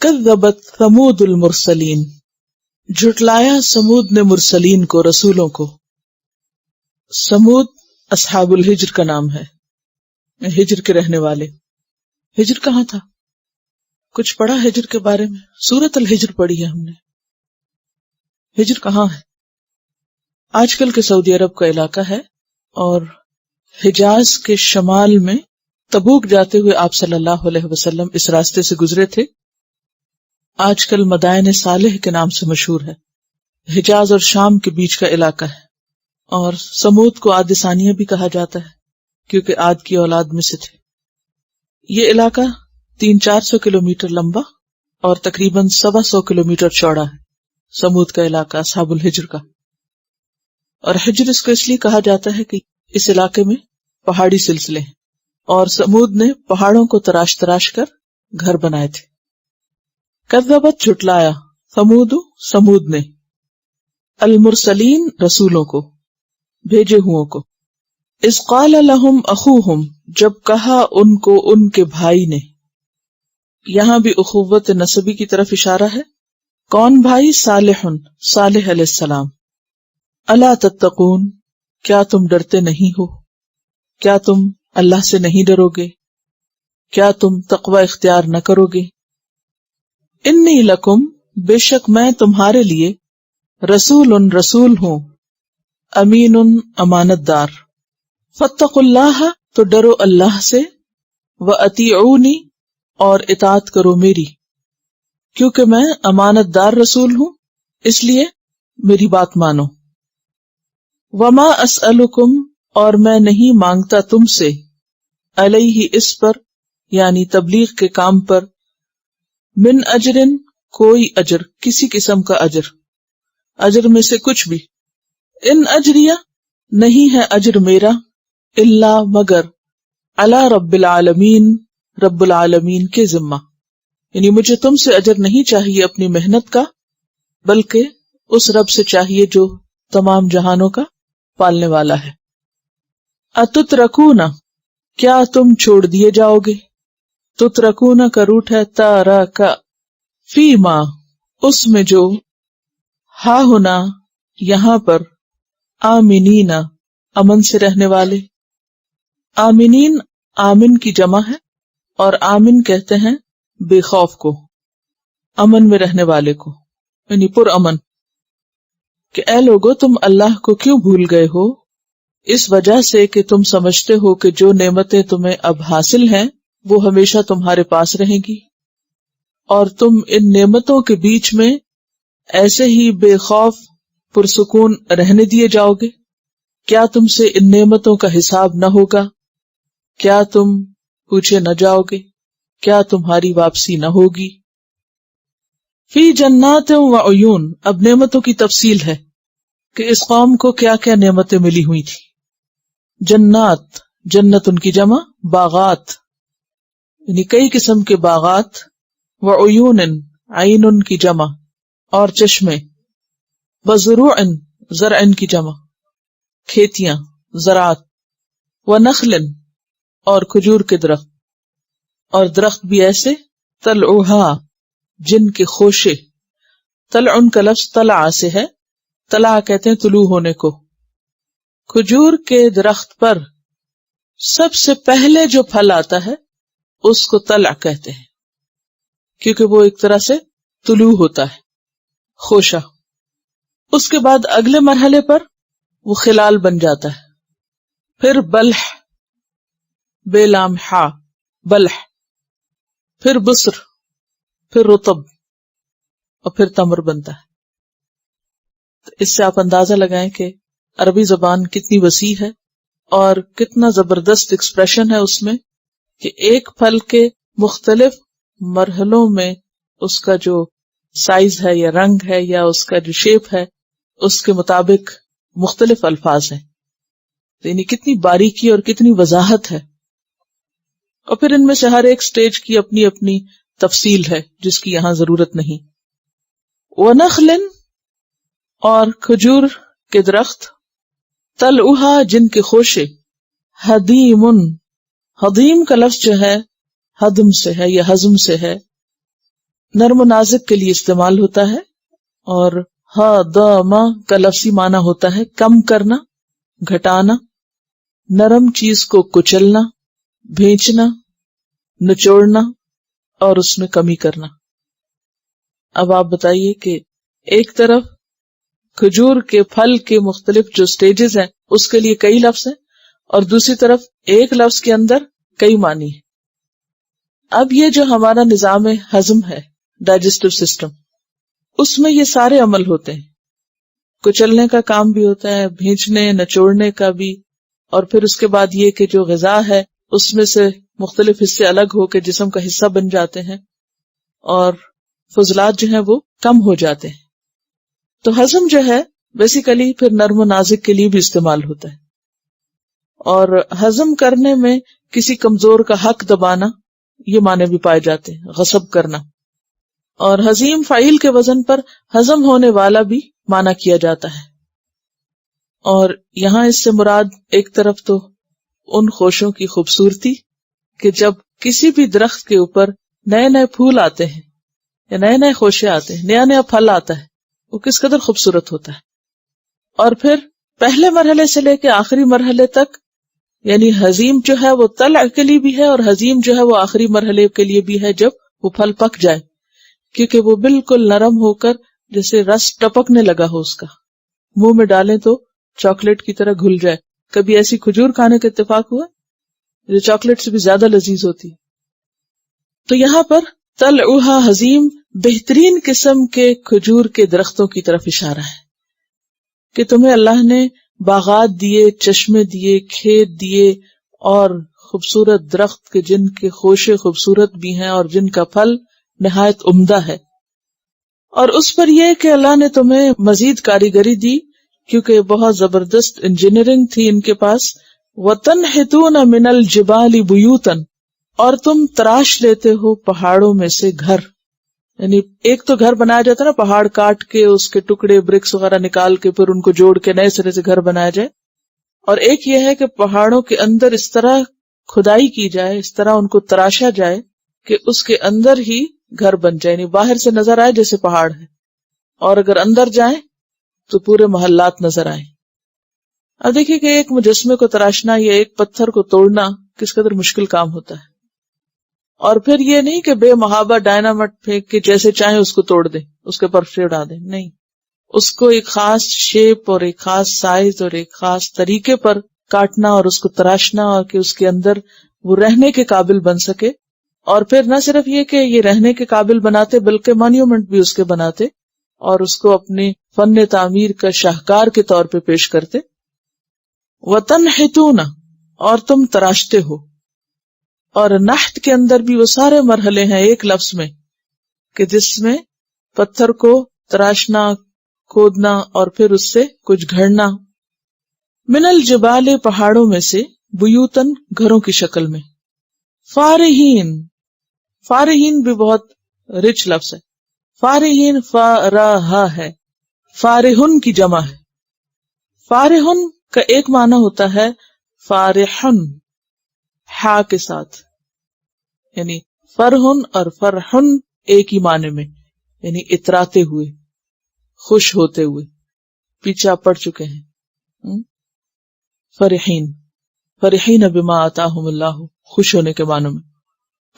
کذبت ثمود المرسلین، جھٹلایا سمود نے مرسلین کو، رسولوں کو۔ سمود اصحاب الحجر کا نام ہے، ہجر کے رہنے والے۔ ہجر کہاں تھا؟ کچھ پڑھا ہجر کے بارے میں؟ سورۃ الحجر پڑھی ہے ہم نے۔ ہجر کہاں ہے؟ آج کل کے سعودی عرب کا علاقہ ہے، اور حجاز کے شمال میں تبوک جاتے ہوئے آپ صلی اللہ علیہ وسلم اس راستے سے گزرے تھے۔ آج کل مدائن صالح کے نام سے مشہور ہے۔ حجاز اور شام کے بیچ کا علاقہ ہے، اور سمود کو عاد ثانیہ بھی کہا جاتا ہے کیونکہ عاد کی اولاد میں سے تھے۔ یہ علاقہ 300-400 کلومیٹر لمبا اور تقریباً 125 کلومیٹر چوڑا ہے، سمود کا علاقہ اصحاب الحجر کا۔ اور حجر اس کو اس لیے کہا جاتا ہے کہ اس علاقے میں پہاڑی سلسلے ہیں، اور سمود نے پہاڑوں کو تراش تراش کر گھر بنائے تھے۔ کذبت جھٹلایا، سمود نے، المرسلین رسولوں کو، بھیجے ہوں کو۔ اذ قال لهم اخوہم، جب کہا ان کو ان کے بھائی نے۔ یہاں بھی اخوت نسبی کی طرف اشارہ ہے۔ کون بھائی؟ صالح علیہ السلام۔ الا تتقون، کیا تم ڈرتے نہیں ہو؟ کیا تم اللہ سے نہیں ڈرو گے؟ کیا تم تقوی اختیار نہ کرو گے؟ انی لکم، بے شک میں تمہارے لیے، رسول ہوں، امین امانت دار۔ فاتقوا اللہ، تو ڈرو اللہ سے، واطیعونی، اور اطاعت کرو میری، کیونکہ میں امانت دار رسول ہوں، اس لیے میری بات مانو۔ وما اسألکم، اور میں نہیں مانگتا تم سے، علیہ، اس پر، یعنی تبلیغ کے کام پر، من اجرن، کوئی اجر، کسی قسم کا اجر میں سے کچھ بھی۔ ان اجریہ، نہیں ہے اجر میرا، الا، مگر، علی رب العالمین، رب العالمین کے ذمہ، یعنی مجھے تم سے اجر نہیں چاہیے اپنی محنت کا، بلکہ اس رب سے چاہیے جو تمام جہانوں کا پالنے والا ہے۔ اتترکون، کیا تم چھوڑ دیے جاؤ گے؟ تترکون کا روٹ ہے تارکا، فیما، اس میں جو، ہا ہونا، یہاں پر، آمنین، امن سے رہنے والے۔ آمنین، آمن کی جمع ہے، اور آمن کہتے ہیں بے خوف کو، امن میں رہنے والے کو، یعنی پر امن۔ کہ اے لوگو، تم اللہ کو کیوں بھول گئے ہو؟ اس وجہ سے کہ تم سمجھتے ہو کہ جو نعمتیں تمہیں اب حاصل ہیں وہ ہمیشہ تمہارے پاس رہیں گی، اور تم ان نعمتوں کے بیچ میں ایسے ہی بے خوف پرسکون رہنے دیے جاؤ گے۔ کیا تم سے ان نعمتوں کا حساب نہ ہوگا؟ کیا تم پوچھے نہ جاؤ گے؟ کیا تمہاری واپسی نہ ہوگی؟ فی جنات و عیون، اب نعمتوں کی تفصیل ہے کہ اس قوم کو کیا کیا نعمتیں ملی ہوئی تھی۔ جنات، جنت ان کی جمع، باغات، یعنی کئی قسم کے باغات، و عیون، عین ان کی جمع، اور چشمے، وزروع، زرع ان کی جمع، کھیتیاں، زراعت، ونخل، اور کھجور کے درخت، اور درخت بھی ایسے، طلعھا، جن کے خوشے، طلع کا لفظ طلع سے ہے، طلع کہتے ہیں طلوع ہونے کو۔ کھجور کے درخت پر سب سے پہلے جو پھل آتا ہے اس کو طلع کہتے ہیں، کیونکہ وہ ایک طرح سے طلوع ہوتا ہے، خوشہ۔ اس کے بعد اگلے مرحلے پر وہ خلال بن جاتا ہے، پھر بلح، بے لام ہا، بلح، پھر بصر، پھر رطب، اور پھر تمر بنتا ہے۔ تو اس سے آپ اندازہ لگائیں کہ عربی زبان کتنی وسیع ہے، اور کتنا زبردست ایکسپریشن ہے اس میں، کہ ایک پھل کے مختلف مرحلوں میں اس کا جو سائز ہے یا رنگ ہے یا اس کا جو شیپ ہے اس کے مطابق مختلف الفاظ ہیں، یعنی کتنی باریکی اور کتنی وضاحت ہے۔ اور پھر ان میں سے ہر ایک سٹیج کی اپنی اپنی تفصیل ہے جس کی یہاں ضرورت نہیں۔ ونخل، اور کھجور کے درخت، طلعھا، جن کے خوشے، حدیم، حدیم کا لفظ جو ہے ہدم سے ہے یا ہضم سے ہے، نرم و نازک کے لیے استعمال ہوتا ہے، اور ہضم کا لفظی معنی ہوتا ہے کم کرنا، گھٹانا، نرم چیز کو کچلنا، بھینچنا، نچوڑنا اور اس میں کمی کرنا۔ اب آپ بتائیے کہ ایک طرف کھجور کے پھل کے مختلف جو سٹیجز ہیں اس کے لیے کئی لفظ ہیں، اور دوسری طرف ایک لفظ کے اندر کئی معنی ہیں۔ اب یہ جو ہمارا نظام ہضم ہے، ڈائجسٹو سسٹم، اس میں یہ سارے عمل ہوتے ہیں، کچلنے کا کام بھی ہوتا ہے، بھینچنے نچوڑنے کا بھی، اور پھر اس کے بعد یہ کہ جو غذا ہے اس میں سے مختلف حصے الگ ہو کے جسم کا حصہ بن جاتے ہیں اور فضلات جو ہیں وہ کم ہو جاتے ہیں۔ تو ہضم جو ہے بیسیکلی پھر نرم و نازک کے لیے بھی استعمال ہوتا ہے، اور ہضم کرنے میں کسی کمزور کا حق دبانا، یہ معنی بھی پائے جاتے ہیں، غصب کرنا۔ اور حزیم فعیل کے وزن پر ہضم ہونے والا بھی معنی کیا جاتا ہے، اور یہاں اس سے مراد ایک طرف تو ان خوشوں کی خوبصورتی کہ جب کسی بھی درخت کے اوپر نئے نئے پھول آتے ہیں یا نئے نئے خوشے آتے ہیں، نیا نیا پھل آتا ہے، وہ کس قدر خوبصورت ہوتا ہے۔ اور پھر پہلے مرحلے سے لے کے آخری مرحلے تک، یعنی حزیم جو ہے وہ طلع کے لیے بھی ہے، اور حزیم جو ہے وہ آخری مرحلے کے لیے بھی ہے جب وہ پھل پک جائے، کیونکہ وہ بالکل نرم ہو کر جیسے رس ٹپکنے لگا ہو، اس کا منہ میں ڈالیں تو چاکلیٹ کی طرح گھل جائے۔ کبھی ایسی کھجور کھانے کا اتفاق ہوا جو چاکلیٹ سے بھی زیادہ لذیذ ہوتی؟ تو یہاں پر طلعھا حزیم بہترین قسم کے کھجور کے درختوں کی طرف اشارہ ہے کہ تمہیں اللہ نے باغات دیے، چشمے دیے، کھیت دیے، اور خوبصورت درخت کے جن کے خوشے خوبصورت بھی ہیں اور جن کا پھل نہایت عمدہ ہے۔ اور اس پر یہ کہ اللہ نے تمہیں مزید کاریگری دی، کیونکہ بہت زبردست انجینئرنگ تھی ان کے پاس۔ وَتَنْحِتُونَ مِنَ الْجِبَالِ بُيُوتًا، اور تم تراش لیتے ہو پہاڑوں میں سے گھر، یعنی ایک تو گھر بنایا جاتا ہے نا، پہاڑ کاٹ کے اس کے ٹکڑے برکس وغیرہ نکال کے پھر ان کو جوڑ کے نئے سرے سے گھر بنایا جائے، اور ایک یہ ہے کہ پہاڑوں کے اندر اس طرح کھدائی کی جائے، اس طرح ان کو تراشا جائے کہ اس کے اندر ہی گھر بن جائے، یعنی باہر سے نظر آئے جیسے پہاڑ ہے، اور اگر اندر جائیں تو پورے محلات نظر آئیں۔ اب دیکھیے کہ ایک مجسمے کو تراشنا یا ایک پتھر کو توڑنا کس قدر مشکل کام ہوتا ہے، اور پھر یہ نہیں کہ بے محابہ ڈائنامٹ پھینک کے جیسے چاہیں اس کو توڑ دیں، اس کے پرچے اڑا دیں، نہیں، اس کو ایک خاص شیپ اور ایک خاص سائز اور ایک خاص طریقے پر کاٹنا اور اس کو تراشنا، اور کہ اس کے اندر وہ رہنے کے قابل بن سکے، اور پھر نہ صرف یہ کہ یہ رہنے کے قابل بناتے بلکہ مانیومنٹ بھی اس کے بناتے اور اس کو اپنے فن تعمیر کا شاہکار کے طور پہ پیش کرتے۔ وَتَنْحِتُونَ، اور تم تراشتے ہو، اور نحت کے اندر بھی وہ سارے مرحلے ہیں ایک لفظ میں کہ جس میں پتھر کو تراشنا، کھودنا اور پھر اس سے کچھ گھڑنا۔ من الجبال، پہاڑوں میں سے، بیوتن، گھروں کی شکل میں۔ فارہین، فارہین بھی بہت رچ لفظ ہے، فارہین فارہا ہے، فارہن کی جمع ہے۔ فارہن کا ایک معنی ہوتا ہے فارحن، ہا کے ساتھ، یعنی فرحن اور فرحن ایک ہی معنی میں، یعنی اتراتے ہوئے، خوش ہوتے ہوئے، پیچھے آپ پڑھ چکے ہیں۔ فرحین، فرحین بما آتاہم اللہ، خوش ہونے کے معنی میں۔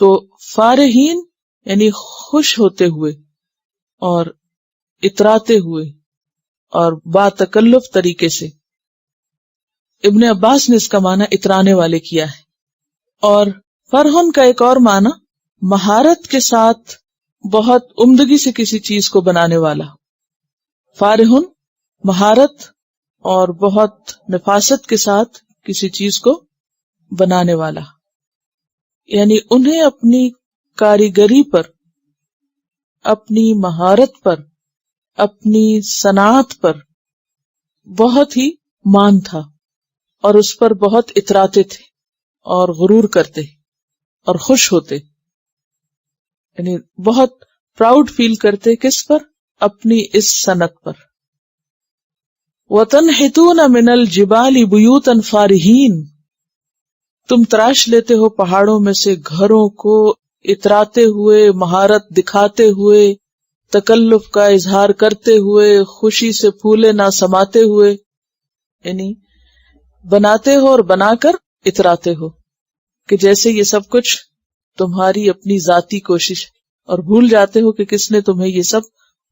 تو فارحین یعنی خوش ہوتے ہوئے اور اتراتے ہوئے اور با تکلف طریقے سے۔ ابن عباس نے اس کا معنی اترانے والے کیا ہے۔ اور فرحن کا ایک اور معنی مہارت کے ساتھ بہت عمدگی سے کسی چیز کو بنانے والا۔ فارحن مہارت اور بہت نفاست کے ساتھ کسی چیز کو بنانے والا، یعنی انہیں اپنی کاریگری پر، اپنی مہارت پر، اپنی صنعت پر بہت ہی مان تھا اور اس پر بہت اتراتے تھے اور غرور کرتے اور خوش ہوتے، یعنی بہت پراؤڈ فیل کرتے کس پر؟ اپنی اس صنعت پر۔ وَتَنْحِتُونَ مِنَ الْجِبَالِ بُيُوتًا فَارِحِينَ، تم تراش لیتے ہو پہاڑوں میں سے گھروں کو اتراتے ہوئے، مہارت دکھاتے ہوئے، تکلف کا اظہار کرتے ہوئے، خوشی سے پھولے نہ سماتے ہوئے، یعنی بناتے ہو اور بنا کر اتراتے ہو، کہ جیسے یہ سب کچھ تمہاری اپنی ذاتی کوشش، اور بھول جاتے ہو کہ کس نے تمہیں یہ سب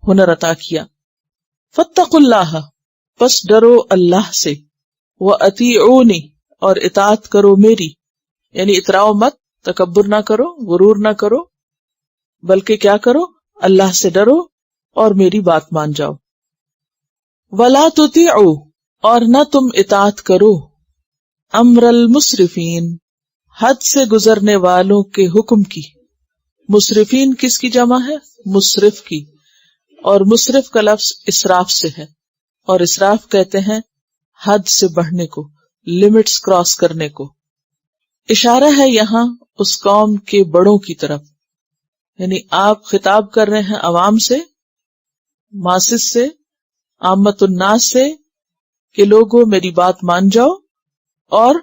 ہنر عطا کیا۔ فاتقوا اللہ، پس ڈرو اللہ سے، وَأَطِیعُونِ، اور اطاعت کرو میری، یعنی اتراؤ مت، تکبر نہ کرو، غرور نہ کرو، بلکہ کیا کرو، اللہ سے ڈرو اور میری بات مان جاؤ۔ وَلَا تُطِیعُوا، اور نہ تم اطاعت کرو، امر المسرفین، حد سے گزرنے والوں کے حکم کی۔ مسرفین کس کی جمع ہے؟ مسرف کی، اور مسرف کا لفظ اسراف سے ہے، اور اسراف کہتے ہیں حد سے بڑھنے کو، لمٹس کراس کرنے کو۔ اشارہ ہے یہاں اس قوم کے بڑوں کی طرف، یعنی آپ خطاب کر رہے ہیں عوام سے، ماسس سے، عامت الناس سے، کہ لوگوں میری بات مان جاؤ اور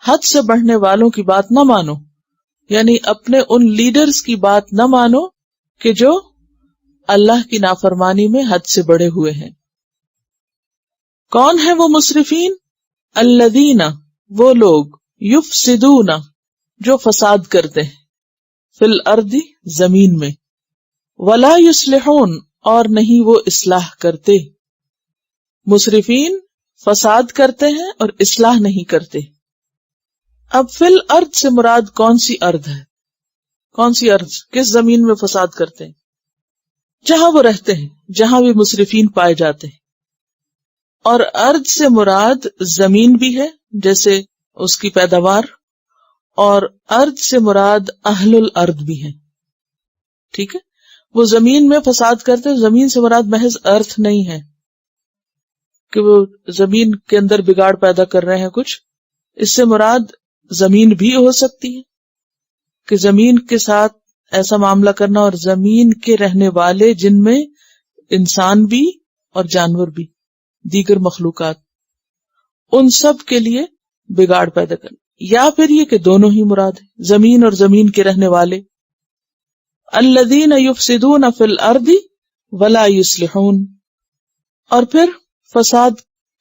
حد سے بڑھنے والوں کی بات نہ مانو، یعنی اپنے ان لیڈرز کی بات نہ مانو کہ جو اللہ کی نافرمانی میں حد سے بڑھے ہوئے ہیں۔ کون ہیں وہ مسرفین؟ الذین، وہ لوگ، یفسدون، جو فساد کرتے ہیں، فی الارض، زمین میں، ولا یصلحون، اور نہیں وہ اصلاح کرتے۔ مسرفین فساد کرتے ہیں اور اصلاح نہیں کرتے۔ اب فی الارض سے مراد کون سی ارض ہے؟ کون سی ارض؟ کس زمین میں فساد کرتے ہیں؟ جہاں وہ رہتے ہیں، جہاں بھی مسرفین پائے جاتے ہیں۔ اور ارض سے مراد زمین بھی ہے، جیسے اس کی پیداوار، اور ارض سے مراد اہل الارض بھی ہیں، ٹھیک ہے؟ وہ زمین میں فساد کرتے ہیں، زمین سے مراد محض ارتھ نہیں ہے کہ وہ زمین کے اندر بگاڑ پیدا کر رہے ہیں کچھ، اس سے مراد زمین بھی ہو سکتی ہے کہ زمین کے ساتھ ایسا معاملہ کرنا، اور زمین کے رہنے والے جن میں انسان بھی اور جانور بھی، دیگر مخلوقات، ان سب کے لیے بگاڑ پیدا کرنا، یا پھر یہ کہ دونوں ہی مراد ہے، زمین اور زمین کے رہنے والے۔ الذین یفسدون فی الارض ولا یصلحون، اور پھر فساد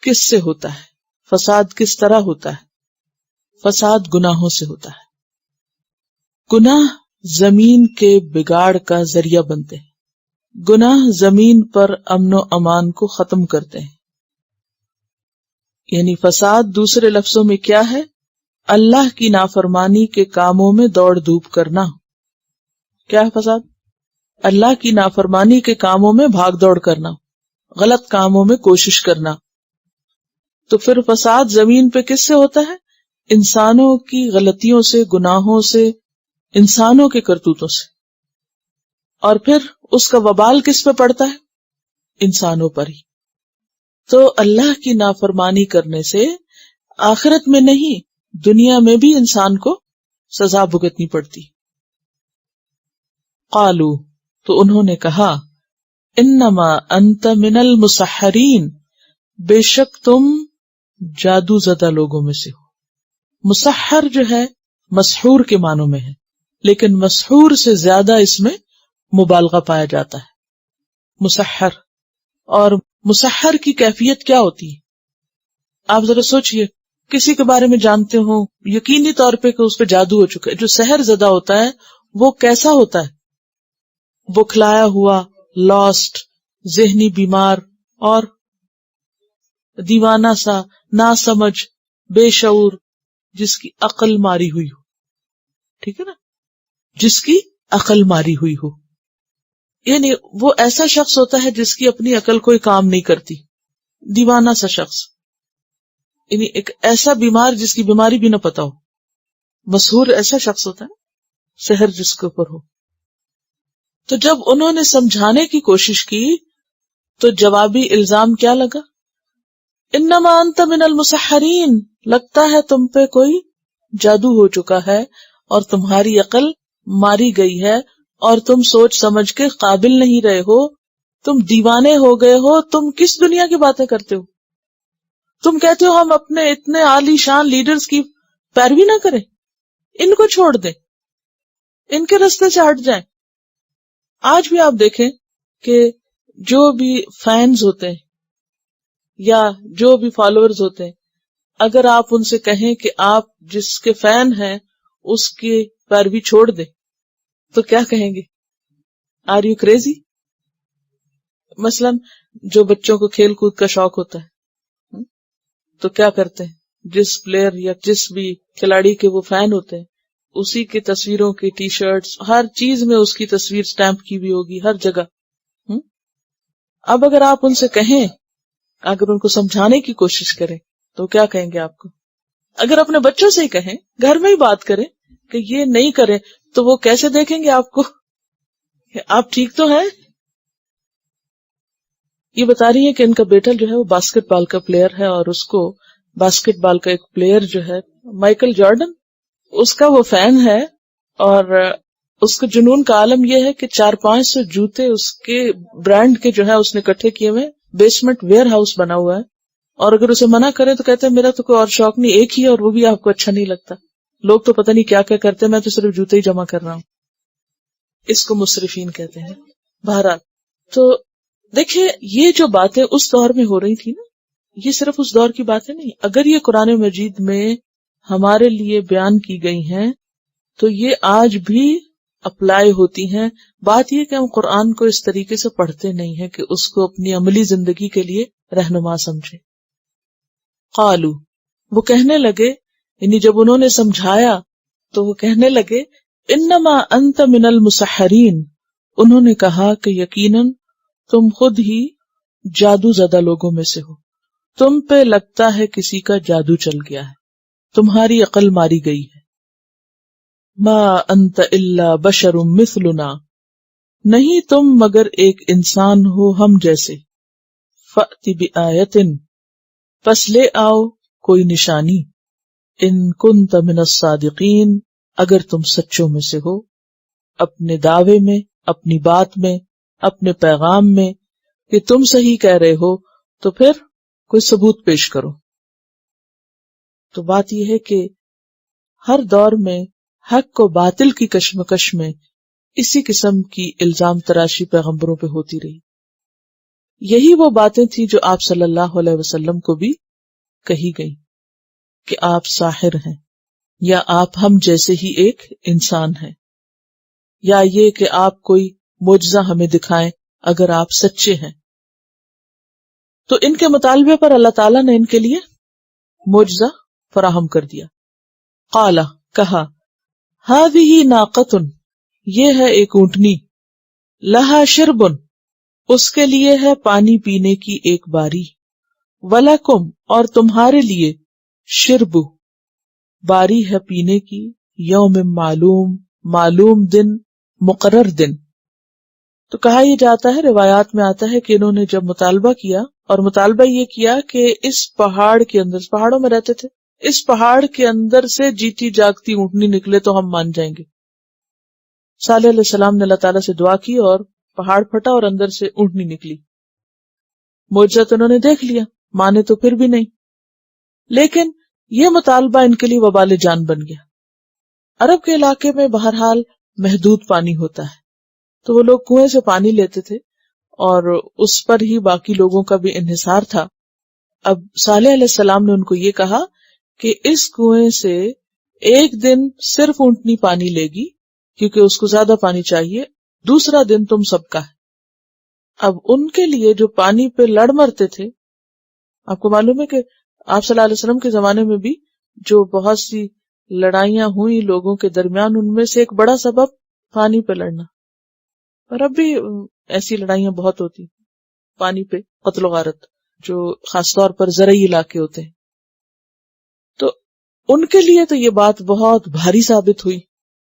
کس سے ہوتا ہے؟ فساد کس طرح ہوتا ہے؟ فساد گناہوں سے ہوتا ہے۔ گناہ زمین کے بگاڑ کا ذریعہ بنتے ہیں، گناہ زمین پر امن و امان کو ختم کرتے ہیں۔ یعنی فساد دوسرے لفظوں میں کیا ہے؟ اللہ کی نافرمانی کے کاموں میں دوڑ دھوپ کرنا۔ کیا ہے فساد؟ اللہ کی نافرمانی کے کاموں میں بھاگ دوڑ کرنا، غلط کاموں میں کوشش کرنا۔ تو پھر فساد زمین پہ کس سے ہوتا ہے؟ انسانوں کی غلطیوں سے، گناہوں سے، انسانوں کے کرتوتوں سے۔ اور پھر اس کا وبال کس پہ پڑتا ہے؟ انسانوں پر ہی۔ تو اللہ کی نافرمانی کرنے سے آخرت میں نہیں، دنیا میں بھی انسان کو سزا بھگتنی پڑتی۔ قالو، تو انہوں نے کہا، انما انت من المسحرین، بے شک تم جادو زدہ لوگوں میں سے ہو۔ مسحر جو ہے مسحور کے معنوں میں ہے، لیکن مسحور سے زیادہ اس میں مبالغہ پایا جاتا ہے۔ مسحر، اور مسحر کی کیفیت کیا ہوتی ہے؟ آپ ذرا سوچئے، کسی کے بارے میں جانتے ہو یقینی طور پہ کہ اس پہ جادو ہو چکا ہے، جو سحر زدہ ہوتا ہے وہ کیسا ہوتا ہے؟ بکھلایا ہوا، لاسٹ، ذہنی بیمار، اور دیوانہ سا، ناسمجھ، بے شعور، جس کی عقل ماری ہوئی ہو، ٹھیک ہے نا، جس کی عقل ماری ہوئی ہو، یعنی وہ ایسا شخص ہوتا ہے جس کی اپنی عقل کوئی کام نہیں کرتی، دیوانہ سا شخص، یعنی ایک ایسا بیمار جس کی بیماری بھی نہ پتا ہو۔ مسحور ایسا شخص ہوتا ہے، سحر جس کے اوپر ہو۔ تو جب انہوں نے سمجھانے کی کوشش کی تو جوابی الزام کیا لگا؟ انما انت من المسحرین، لگتا ہے تم پہ کوئی جادو ہو چکا ہے اور تمہاری عقل ماری گئی ہے اور تم سوچ سمجھ کے قابل نہیں رہے ہو، تم دیوانے ہو گئے ہو، تم کس دنیا کی باتیں کرتے ہو؟ تم کہتے ہو ہم اپنے اتنے عالی شان لیڈرز کی پیروی نہ کریں، ان کو چھوڑ دیں۔ ان کے راستے سے ہٹ جائیں. آج بھی آپ دیکھیں کہ جو بھی فینز ہوتے ہیں یا جو بھی فالوورز ہوتے ہیں، اگر آپ ان سے کہیں کہ آپ جس کے فین ہیں اس کی پیروی چھوڑ دیں تو کیا کہیں گے؟ Are you crazy? مثلا جو بچوں کو کھیل کود کا شوق ہوتا ہے تو کیا کرتے ہیں، جس پلیئر یا جس بھی کھلاڑی کے وہ فین ہوتے ہیں اسی کی تصویروں کی ٹی شرٹس، ہر چیز میں اس کی تصویر سٹیمپ کی بھی ہوگی ہر جگہ. اب اگر آپ ان سے کہیں، اگر ان کو سمجھانے کی کوشش کریں تو کیا کہیں گے آپ کو؟ اگر اپنے بچوں سے ہی کہیں، گھر میں ہی بات کریں کہ یہ نہیں کریں، تو وہ کیسے دیکھیں گے آپ کو کہ آپ ٹھیک تو ہیں؟ یہ بتا رہی ہے کہ ان کا بیٹا جو ہے وہ باسکٹ بال کا پلیئر ہے، اور اس کو باسکٹ بال کا ایک پلیئر جو ہے مائیکل جارڈن، اس کا وہ فین ہے، اور اس کے جنون کا عالم یہ ہے کہ 400-500 جوتے اس کے برانڈ کے جو ہے اس نے اکٹھے کیے ہوئے، بیسمنٹ ویئر ہاؤس بنا ہوا ہے، اور اگر اسے منع کرے تو کہتے ہیں میرا تو کوئی اور شوق نہیں، ایک ہی ہے اور وہ بھی آپ کو اچھا نہیں لگتا، لوگ تو پتہ نہیں کیا کیا کرتے ہیں، میں تو صرف جوتے ہی جمع کر رہا ہوں. اس کو مسرفین کہتے ہیں. بہرحال تو دیکھیے یہ جو باتیں اس دور میں ہو رہی تھی نا، یہ صرف اس دور کی باتیں نہیں، اگر یہ قرآن مجید میں ہمارے لیے بیان کی گئی ہیں تو یہ آج بھی اپلائی ہوتی ہیں. بات یہ کہ ہم قرآن کو اس طریقے سے پڑھتے نہیں ہیں کہ اس کو اپنی عملی زندگی کے لیے رہنما سمجھے. قالو، وہ کہنے لگے، یعنی جب انہوں نے سمجھایا تو وہ کہنے لگے، انما انت من المسحرین، انہوں نے کہا کہ یقیناً تم خود ہی جادو زدہ لوگوں میں سے ہو، تم پہ لگتا ہے کسی کا جادو چل گیا ہے، تمہاری عقل ماری گئی ہے. ما انت الا بشر مثلنا، نہیں تم مگر ایک انسان ہو ہم جیسے. فأت بآیۃ، پس لے آؤ کوئی نشانی. ان کنت من الصادقین، اگر تم سچوں میں سے ہو، اپنے دعوے میں، اپنی بات میں، اپنے پیغام میں کہ تم صحیح کہہ رہے ہو، تو پھر کوئی ثبوت پیش کرو. تو بات یہ ہے کہ ہر دور میں حق کو باطل کی کشمکش میں اسی قسم کی الزام تراشی پیغمبروں پہ ہوتی رہی. یہی وہ باتیں تھیں جو آپ صلی اللہ علیہ وسلم کو بھی کہی گئی کہ آپ ساحر ہیں، یا آپ ہم جیسے ہی ایک انسان ہیں، یا یہ کہ آپ کوئی معجزہ ہمیں دکھائیں اگر آپ سچے ہیں. تو ان کے مطالبے پر اللہ تعالیٰ نے ان کے لیے معجزہ فراہم کر دیا. قال، کہا، ہذہ ناقۃ، یہ ہے ایک اونٹنی، لہا شرب، اس کے لیے ہے پانی پینے کی ایک باری، ولکم، اور تمہارے لیے، شرب، باری ہے پینے کی، یوم معلوم، معلوم دن، مقرر دن. تو کہا یہ جاتا ہے، روایات میں آتا ہے کہ انہوں نے جب مطالبہ کیا، اور مطالبہ یہ کیا کہ اس پہاڑ کے اندر، اس پہاڑوں میں رہتے تھے، اس پہاڑ کے اندر سے جیتی جاگتی اونٹنی نکلے تو ہم مان جائیں گے. صالح علیہ السلام نے اللہ تعالیٰ سے دعا کی اور پہاڑ پھٹا اور اندر سے اونٹنی نکلی. معجزہ تو انہوں نے دیکھ لیا، مانے تو پھر بھی نہیں. لیکن یہ مطالبہ ان کے لیے وبال جان بن گیا. عرب کے علاقے میں بہرحال محدود پانی ہوتا ہے، تو وہ لوگ کنویں سے پانی لیتے تھے اور اس پر ہی باقی لوگوں کا بھی انحصار تھا. اب صالح علیہ السلام نے ان کو یہ کہا کہ اس کنویں سے ایک دن صرف اونٹنی پانی لے گی کیونکہ اس کو زیادہ پانی چاہیے، دوسرا دن تم سب کا ہے. اب ان کے لیے جو پانی پہ لڑ مرتے تھے، آپ کو معلوم ہے کہ آپ صلی اللہ علیہ وسلم کے زمانے میں بھی جو بہت سی لڑائیاں ہوئی لوگوں کے درمیان، ان میں سے ایک بڑا سبب پانی پہ لڑنا. اور اب بھی ایسی لڑائیاں بہت ہوتی پانی پہ، قتل و غارت، جو خاص طور پر زرعی علاقے ہوتے ہیں. تو ان کے لیے تو یہ بات بہت بھاری ثابت ہوئی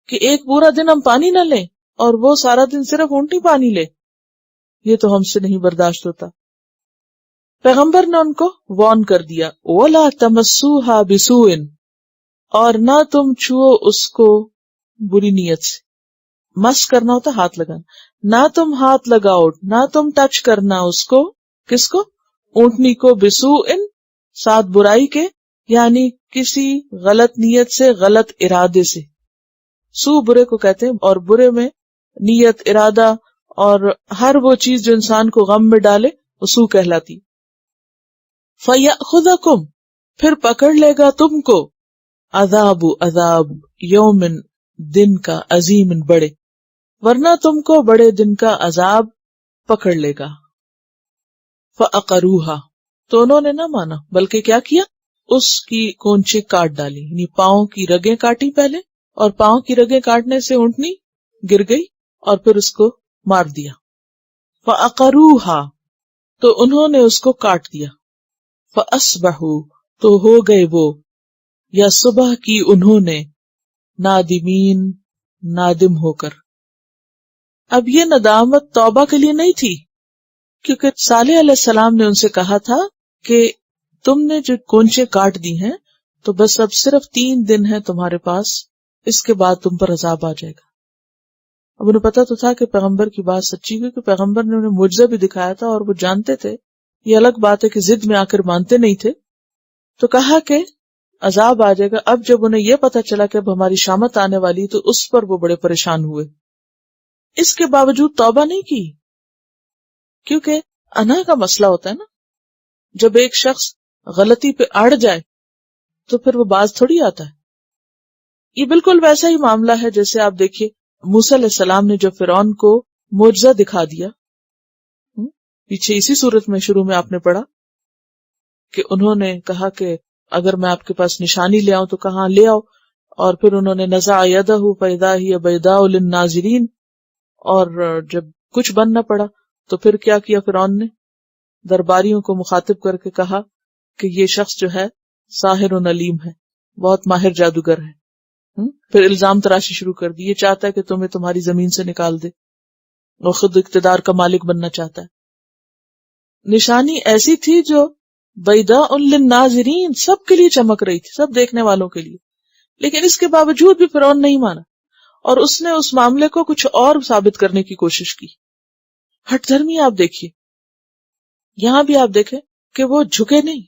کہ ایک پورا دن ہم پانی نہ لیں اور وہ سارا دن صرف اونٹنی پانی لے، یہ تو ہم سے نہیں برداشت ہوتا. پیغمبر نے ان کو وارن کر دیا، وَلَا تَمَسُّوهَا بِسُوءٍ، اور نہ تم چھو اس کو بری نیت سے. مس کرنا ہوتا ہاتھ لگانا، نہ تم ہاتھ لگاؤ، نہ تم ٹچ کرنا اس کو. کس کو؟ اونٹنی کو. بِسُوءٍ، ساتھ برائی کے، یعنی کسی غلط نیت سے، غلط ارادے سے. سو برے کو کہتے ہیں، اور برے میں نیت، ارادہ اور ہر وہ چیز جو انسان کو غم میں ڈالے وہ سو کہلاتی۔ فَيَأْخُذَكُمْ، پھر پکڑ لے گا تم کو، عذاب عذاب یومن، دن کا، عظیم بڑے، ورنہ تم کو بڑے دن کا عذاب پکڑ لے گا۔ فَأَقَرُوهَا، تو انہوں نے نہ مانا، بلکہ کیا کیا، اس کی کونچے کاٹ ڈالی، یعنی پاؤں کی رگیں کاٹی پہلے، اور پاؤں کی رگیں کاٹنے سے اونٹنی گر گئی اور پھر اس کو مار دیا۔ فَأَقَرُوهَا، تو انہوں نے اس کو کاٹ دیا۔ فَأَصْبَحُوا، تو ہو گئے وہ، یا صبح کی انہوں نے، نادمین، نادم ہو کر۔ اب یہ ندامت توبہ کے لیے نہیں تھی، کیونکہ صالح علیہ السلام نے ان سے کہا تھا کہ تم نے جو کونچے کاٹ دی ہیں تو بس اب صرف 3 دن ہے تمہارے پاس، اس کے بعد تم پر عذاب آ جائے گا۔ اب انہیں پتا تو تھا کہ پیغمبر کی بات سچی، کیونکہ پیغمبر نے انہیں معجزہ بھی دکھایا تھا اور وہ جانتے تھے۔ یہ الگ بات ہے کہ ضد میں آ کر مانتے نہیں تھے، تو کہا کہ عذاب آ جائے گا۔ اب جب انہیں یہ پتا چلا کہ اب ہماری شامت آنے والی، تو اس پر وہ بڑے پریشان ہوئے۔ اس کے باوجود توبہ نہیں کی، کیونکہ انا کا مسئلہ ہوتا ہے نا، جب ایک شخص غلطی پہ اڑ جائے تو پھر وہ باز تھوڑی آتا ہے۔ یہ بالکل ویسا ہی معاملہ ہے جیسے آپ دیکھیے موسیٰ علیہ السلام نے جو فرعون کو معجزہ دکھا دیا، پیچھے اسی صورت میں شروع میں آپ نے پڑھا کہ انہوں نے کہا کہ اگر میں آپ کے پاس نشانی لے آؤں تو کہاں لے آؤ، اور پھر انہوں نے نزع یدہ فاذا ہی بیضاء للناظرین، اور جب کچھ بن نہ پڑا تو پھر کیا کیا فرعون نے، درباریوں کو مخاطب کر کے کہا کہ یہ شخص جو ہے ساحر و علیم ہے، بہت ماہر جادوگر ہے۔ پھر الزام تراشی شروع کر دی، یہ چاہتا ہے کہ تمہیں تمہاری زمین سے نکال دے، اور خود اقتدار کا مالک بننا چاہتا ہے۔ نشانی ایسی تھی جو بیضاء للناظرین، سب کے لیے چمک رہی تھی، سب دیکھنے والوں کے لیے، لیکن اس کے باوجود بھی فرعون نہیں مانا، اور اس نے اس معاملے کو کچھ اور ثابت کرنے کی کوشش کی۔ ہٹ دھرمی آپ دیکھیے، یہاں بھی آپ دیکھیں کہ وہ جھکے نہیں۔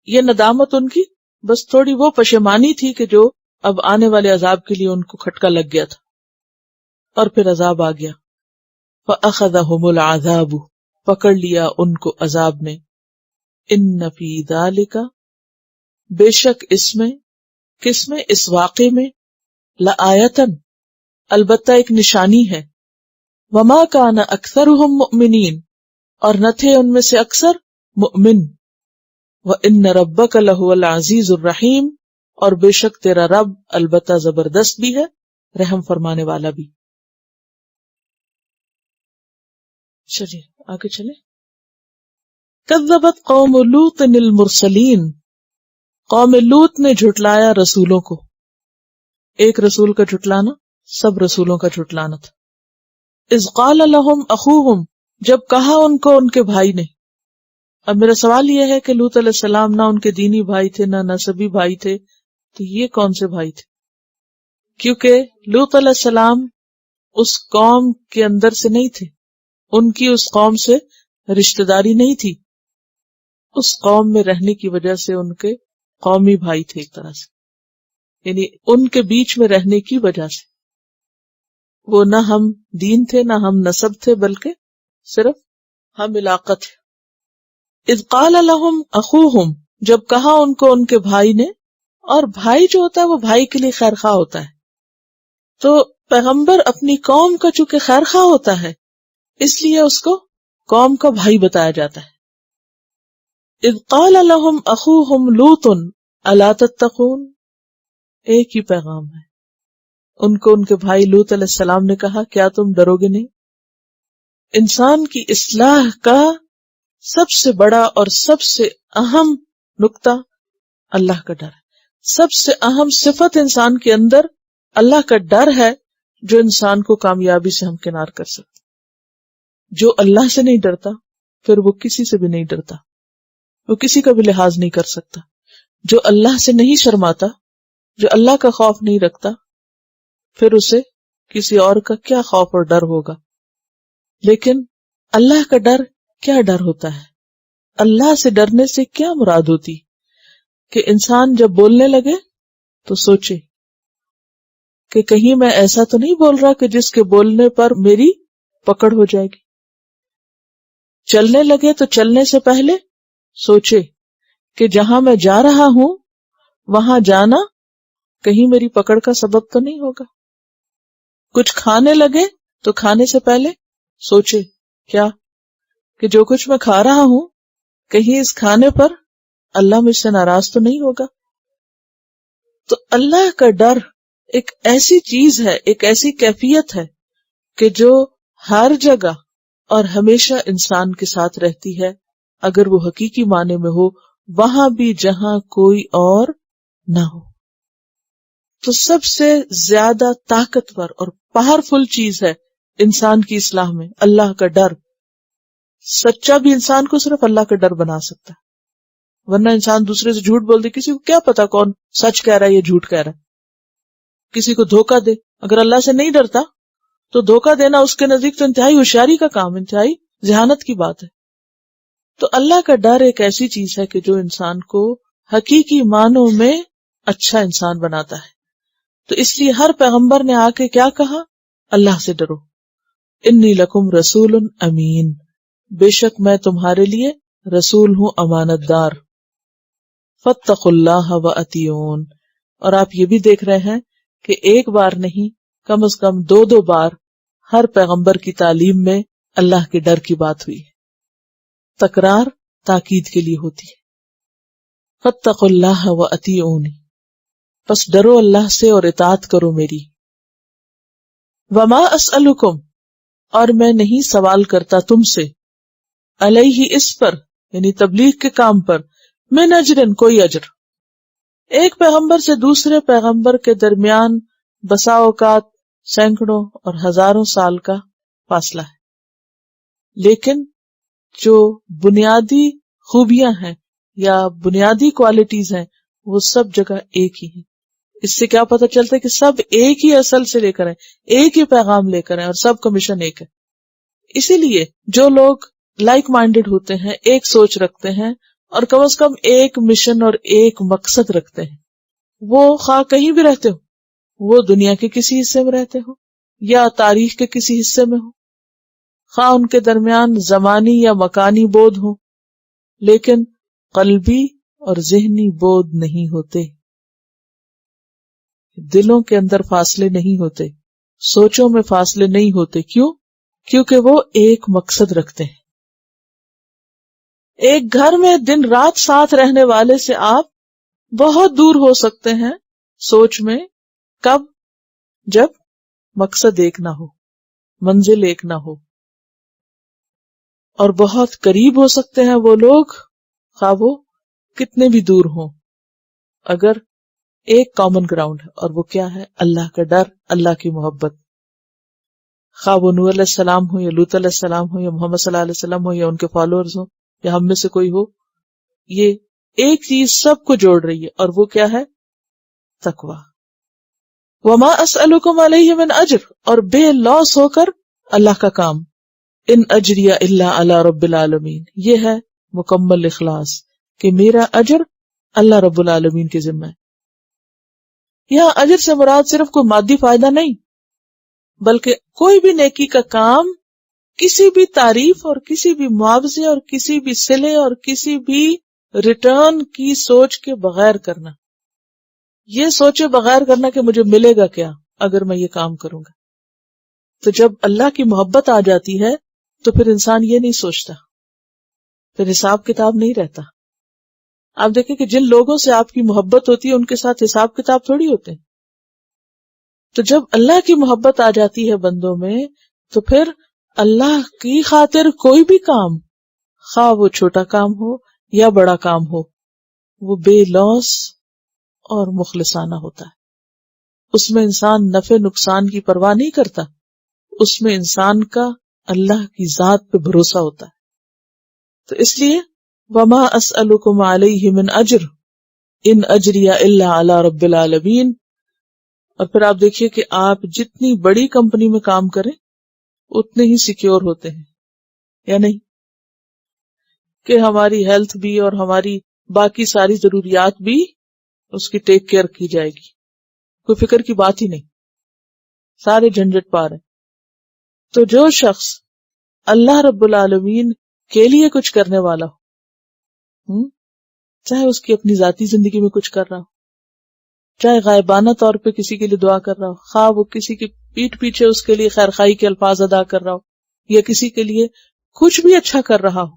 یہ ندامت ان کی بس تھوڑی وہ پشیمانی تھی کہ جو اب آنے والے عذاب کے لیے ان کو کھٹکا لگ گیا تھا، اور پھر عذاب آ گیا۔ فَأَخَذَهُمُ الْعَذَابُ، پکڑ لیا ان کو عذاب نے۔ إِنَّ فِي ذَلِكَ، بے شک اس میں، کس میں، اس واقعے میں، لَآیَةً، البتہ ایک نشانی ہے، وَمَا كَانَ أَكْثَرُهُم مُؤْمِنِينَ، اور نہ تھے ان میں سے اکثر مؤمن، وَإِنَّ رَبَّكَ لَهُوَ الْعَزِيزُ الرَّحِيمُ، اور بے شک تیرا رب البتہ زبردست بھی ہے، رحم فرمانے والا بھی۔ چلیے آگے چلیں۔ کذبت قوم لوط المرسلین، قوم لوط نے جھٹلایا رسولوں کو۔ ایک رسول کا جھٹلانا سب رسولوں کا جھٹلانا تھا۔ اذ قال لهم اخوهم، جب کہا ان کو ان کے بھائی نے۔ اب میرا سوال یہ ہے کہ لوط علیہ السلام نہ ان کے دینی بھائی تھے نہ نسبی بھائی تھے، تو یہ کون سے بھائی تھے؟ کیونکہ لوط علیہ السلام اس قوم کے اندر سے نہیں تھے، ان کی اس قوم سے رشتہ داری نہیں تھی، اس قوم میں رہنے کی وجہ سے ان کے قومی بھائی تھے ایک طرح سے، یعنی ان کے بیچ میں رہنے کی وجہ سے وہ نہ ہم دین تھے نہ ہم نسب تھے، بلکہ صرف ہم علاقہ تھے۔ اذ قال لهم اخوهم، جب کہا ان کو ان کے بھائی نے، اور بھائی جو ہوتا ہے وہ بھائی کے لیے خیر خواہ ہوتا ہے، تو پیغمبر اپنی قوم کا چونکہ خیر خواہ ہوتا ہے اس لیے اس کو قوم کا بھائی بتایا جاتا ہے۔ اذ قال لهم اخوهم لوط الا تتقون، ایک ہی پیغام ہے، ان کو ان کے بھائی لوط علیہ السلام نے کہا کیا تم ڈرو گے نہیں؟ انسان کی اصلاح کا سب سے بڑا اور سب سے اہم نقطہ اللہ کا ڈر ہے۔ سب سے اہم صفت انسان کے اندر اللہ کا ڈر ہے، جو انسان کو کامیابی سے ہمکنار کر سکتا۔ جو اللہ سے نہیں ڈرتا پھر وہ کسی سے بھی نہیں ڈرتا، وہ کسی کا بھی لحاظ نہیں کر سکتا۔ جو اللہ سے نہیں شرماتا، جو اللہ کا خوف نہیں رکھتا، پھر اسے کسی اور کا کیا خوف اور ڈر ہوگا۔ لیکن اللہ کا ڈر کیا ڈر ہوتا ہے؟ اللہ سے ڈرنے سے کیا مراد ہوتی؟ کہ انسان جب بولنے لگے تو سوچے، کہ کہیں میں ایسا تو نہیں بول رہا کہ جس کے بولنے پر میری پکڑ ہو جائے گی. چلنے لگے تو چلنے سے پہلے سوچے کہ جہاں میں جا رہا ہوں وہاں جانا کہیں میری پکڑ کا سبب تو نہیں ہوگا. کچھ کھانے لگے تو کھانے سے پہلے سوچے کیا کہ جو کچھ میں کھا رہا ہوں کہیں اس کھانے پر اللہ مجھ سے ناراض تو نہیں ہوگا. تو اللہ کا ڈر ایک ایسی چیز ہے، ایک ایسی کیفیت ہے کہ جو ہر جگہ اور ہمیشہ انسان کے ساتھ رہتی ہے اگر وہ حقیقی معنی میں ہو، وہاں بھی جہاں کوئی اور نہ ہو. تو سب سے زیادہ طاقتور اور پاورفل چیز ہے انسان کی اصلاح میں اللہ کا ڈر. سچا بھی انسان کو صرف اللہ کا ڈر بنا سکتا ہے، ورنہ انسان دوسرے سے جھوٹ بول دے، کسی کو کیا پتا کون سچ کہہ رہا ہے یا جھوٹ کہہ رہا ہے. کسی کو دھوکہ دے، اگر اللہ سے نہیں ڈرتا تو دھوکہ دینا اس کے نزدیک تو انتہائی ہوشیاری کا کام، انتہائی ذہانت کی بات ہے. تو اللہ کا ڈر ایک ایسی چیز ہے کہ جو انسان کو حقیقی معنوں میں اچھا انسان بناتا ہے. تو اس لیے ہر پیغمبر نے آ کے کیا کہا؟ اللہ سے ڈرو. انی لکم رسول امین، بے شک میں تمہارے لیے رسول ہوں امانت دار. فاتقوا اللہ واطیعون، اور آپ یہ بھی دیکھ رہے ہیں کہ ایک بار نہیں کم از کم دو بار ہر پیغمبر کی تعلیم میں اللہ کے ڈر کی بات ہوئی ہے. تکرار تاکید کے لیے ہوتی ہے. فاتقوا اللہ واطیعون، پس ڈرو اللہ سے اور اطاعت کرو میری. وما اسألکم، اور میں نہیں سوال کرتا تم سے، علیہ اس پر یعنی تبلیغ کے کام پر، من اجرن کوئی اجر. ایک پیغمبر سے دوسرے پیغمبر کے درمیان بسا اوقات سینکڑوں اور ہزاروں سال کا فاصلہ ہے، لیکن جو بنیادی خوبیاں ہیں یا بنیادی کوالٹیز ہیں وہ سب جگہ ایک ہی ہیں. اس سے کیا پتہ چلتا ہے کہ سب ایک ہی اصل سے لے کر ہیں، ایک ہی پیغام لے کر ہیں اور سب کا مشن ایک ہے. اسی لیے جو لوگ لائک مائنڈڈ ہوتے ہیں، ایک سوچ رکھتے ہیں اور کم از کم ایک مشن اور ایک مقصد رکھتے ہیں، وہ خواہ کہیں بھی رہتے ہو، وہ دنیا کے کسی حصے میں رہتے ہو یا تاریخ کے کسی حصے میں ہو، خواہ ان کے درمیان زمانی یا مکانی بود ہو، لیکن قلبی اور ذہنی بود نہیں ہوتے. دلوں کے اندر فاصلے نہیں ہوتے، سوچوں میں فاصلے نہیں ہوتے. کیوں؟ کیونکہ وہ ایک مقصد رکھتے ہیں. ایک گھر میں دن رات ساتھ رہنے والے سے آپ بہت دور ہو سکتے ہیں سوچ میں. کب؟ جب مقصد ایک نہ ہو، منزل ایک نہ ہو. اور بہت قریب ہو سکتے ہیں وہ لوگ خواہ وہ کتنے بھی دور ہوں، اگر ایک کامن گراؤنڈ ہے، اور وہ کیا ہے؟ اللہ کا ڈر، اللہ کی محبت. خواہ وہ نوح علیہ السلام ہو یا لوط علیہ السلام ہو یا محمد صلی اللہ علیہ وسلم ہو یا ان کے فالوورز ہوں یا ہم میں سے کوئی ہو، یہ ایک چیز سب کو جوڑ رہی ہے، اور وہ کیا ہے؟ تقوی. وما اسألکم علیہ من اجر، اور بے لوس ہو کر اللہ کا کام. ان اجریہ الا علی رب العالمین، یہ ہے مکمل اخلاص کہ میرا اجر اللہ رب العالمین کے ذمہ ہے. یہاں اجر سے مراد صرف کوئی مادی فائدہ نہیں، بلکہ کوئی بھی نیکی کا کام کسی بھی تعریف اور کسی بھی معاوضے اور کسی بھی صلے اور کسی بھی ریٹرن کی سوچ کے بغیر کرنا. یہ سوچے بغیر کرنا کہ مجھے ملے گا کیا اگر میں یہ کام کروں گا. تو جب اللہ کی محبت آ جاتی ہے تو پھر انسان یہ نہیں سوچتا، پھر حساب کتاب نہیں رہتا. آپ دیکھیں کہ جن لوگوں سے آپ کی محبت ہوتی ہے ان کے ساتھ حساب کتاب تھوڑی ہوتے ہیں. تو جب اللہ کی محبت آ جاتی ہے بندوں میں تو پھر اللہ کی خاطر کوئی بھی کام، خواہ وہ چھوٹا کام ہو یا بڑا کام ہو، وہ بے لوث اور مخلصانہ ہوتا ہے. اس میں انسان نفع نقصان کی پرواہ نہیں کرتا، اس میں انسان کا اللہ کی ذات پہ بھروسہ ہوتا ہے. تو اس لیے وما اسألکم علیہ من اجر ان اجریہ الا علی رب العالمین. اور پھر آپ دیکھیے کہ آپ جتنی بڑی کمپنی میں کام کریں اتنے ہی سیکیور ہوتے ہیں یا نہیں، کہ ہماری ہیلتھ بھی اور ہماری باقی ساری ضروریات بھی اس کی ٹیک کیئر کی جائے گی، کوئی فکر کی بات ہی نہیں. سارے جھنجٹ پار ہیں. تو جو شخص اللہ رب العالمین کے لیے کچھ کرنے والا ہو، چاہے اس کی اپنی ذاتی زندگی میں کچھ کر رہا ہو، چاہے غائبانہ طور پہ کسی کے لیے دعا کر رہا ہو، خواہ وہ کسی کی پیٹھ پیچھے اس کے لیے خیر خواہی کے الفاظ ادا کر رہا ہو یا کسی کے لیے کچھ بھی اچھا کر رہا ہو،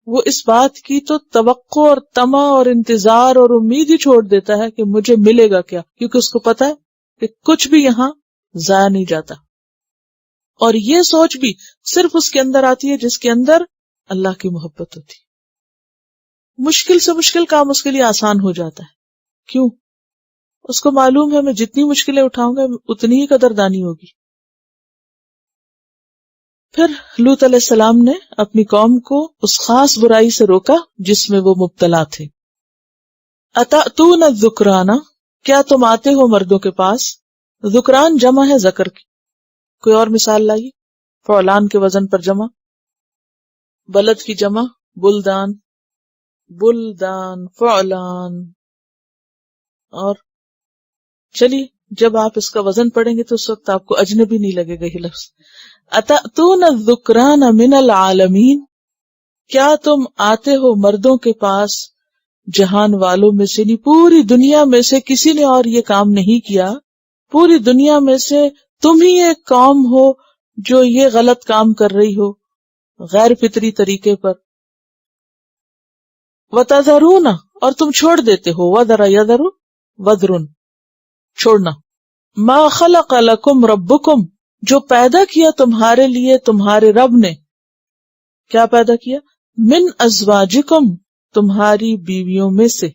وہ اس بات کی تو توقع اور طمع اور انتظار اور امید ہی چھوڑ دیتا ہے کہ مجھے ملے گا کیا، کیونکہ اس کو پتا ہے کہ کچھ بھی یہاں ضائع نہیں جاتا. اور یہ سوچ بھی صرف اس کے اندر آتی ہے جس کے اندر اللہ کی محبت ہوتی. مشکل سے مشکل کام اس کے لیے آسان ہو جاتا ہے. کیوں؟ اس کو معلوم ہے میں جتنی مشکلیں اٹھاؤں گا اتنی ہی قدردانی ہوگی. پھر لوط علیہ السلام نے اپنی قوم کو اس خاص برائی سے روکا جس میں وہ مبتلا تھے. اتأتون الذکران، کیا تم آتے ہو مردوں کے پاس؟ ذکران جمع ہے ذکر کی. کوئی اور مثال لائیے. فعلان کے وزن پر جمع. بلد کی جمع بلدان، بلدان فعلان. اور چلیے جب آپ اس کا وزن پڑھیں گے تو اس وقت آپ کو اجنبی نہیں لگے گا یہ لفظ. اتأتون الذکران من العالمین، کیا تم آتے ہو مردوں کے پاس جہان والوں میں سے، پوری دنیا میں سے کسی نے اور یہ کام نہیں کیا. پوری دنیا میں سے تم ہی ایک قوم ہو جو یہ غلط کام کر رہی ہو غیر فطری طریقے پر. وَتَذَرُونَ، اور تم چھوڑ دیتے ہو. وَذَرَ يَذَرُ وَذْرٌ، چھوڑنا. مَا خَلَقَ لَكُمْ رَبُّكُمْ، جو پیدا کیا تمہارے لیے تمہارے رب نے. کیا پیدا کیا؟ من ازواجکم، تمہاری بیویوں میں سے.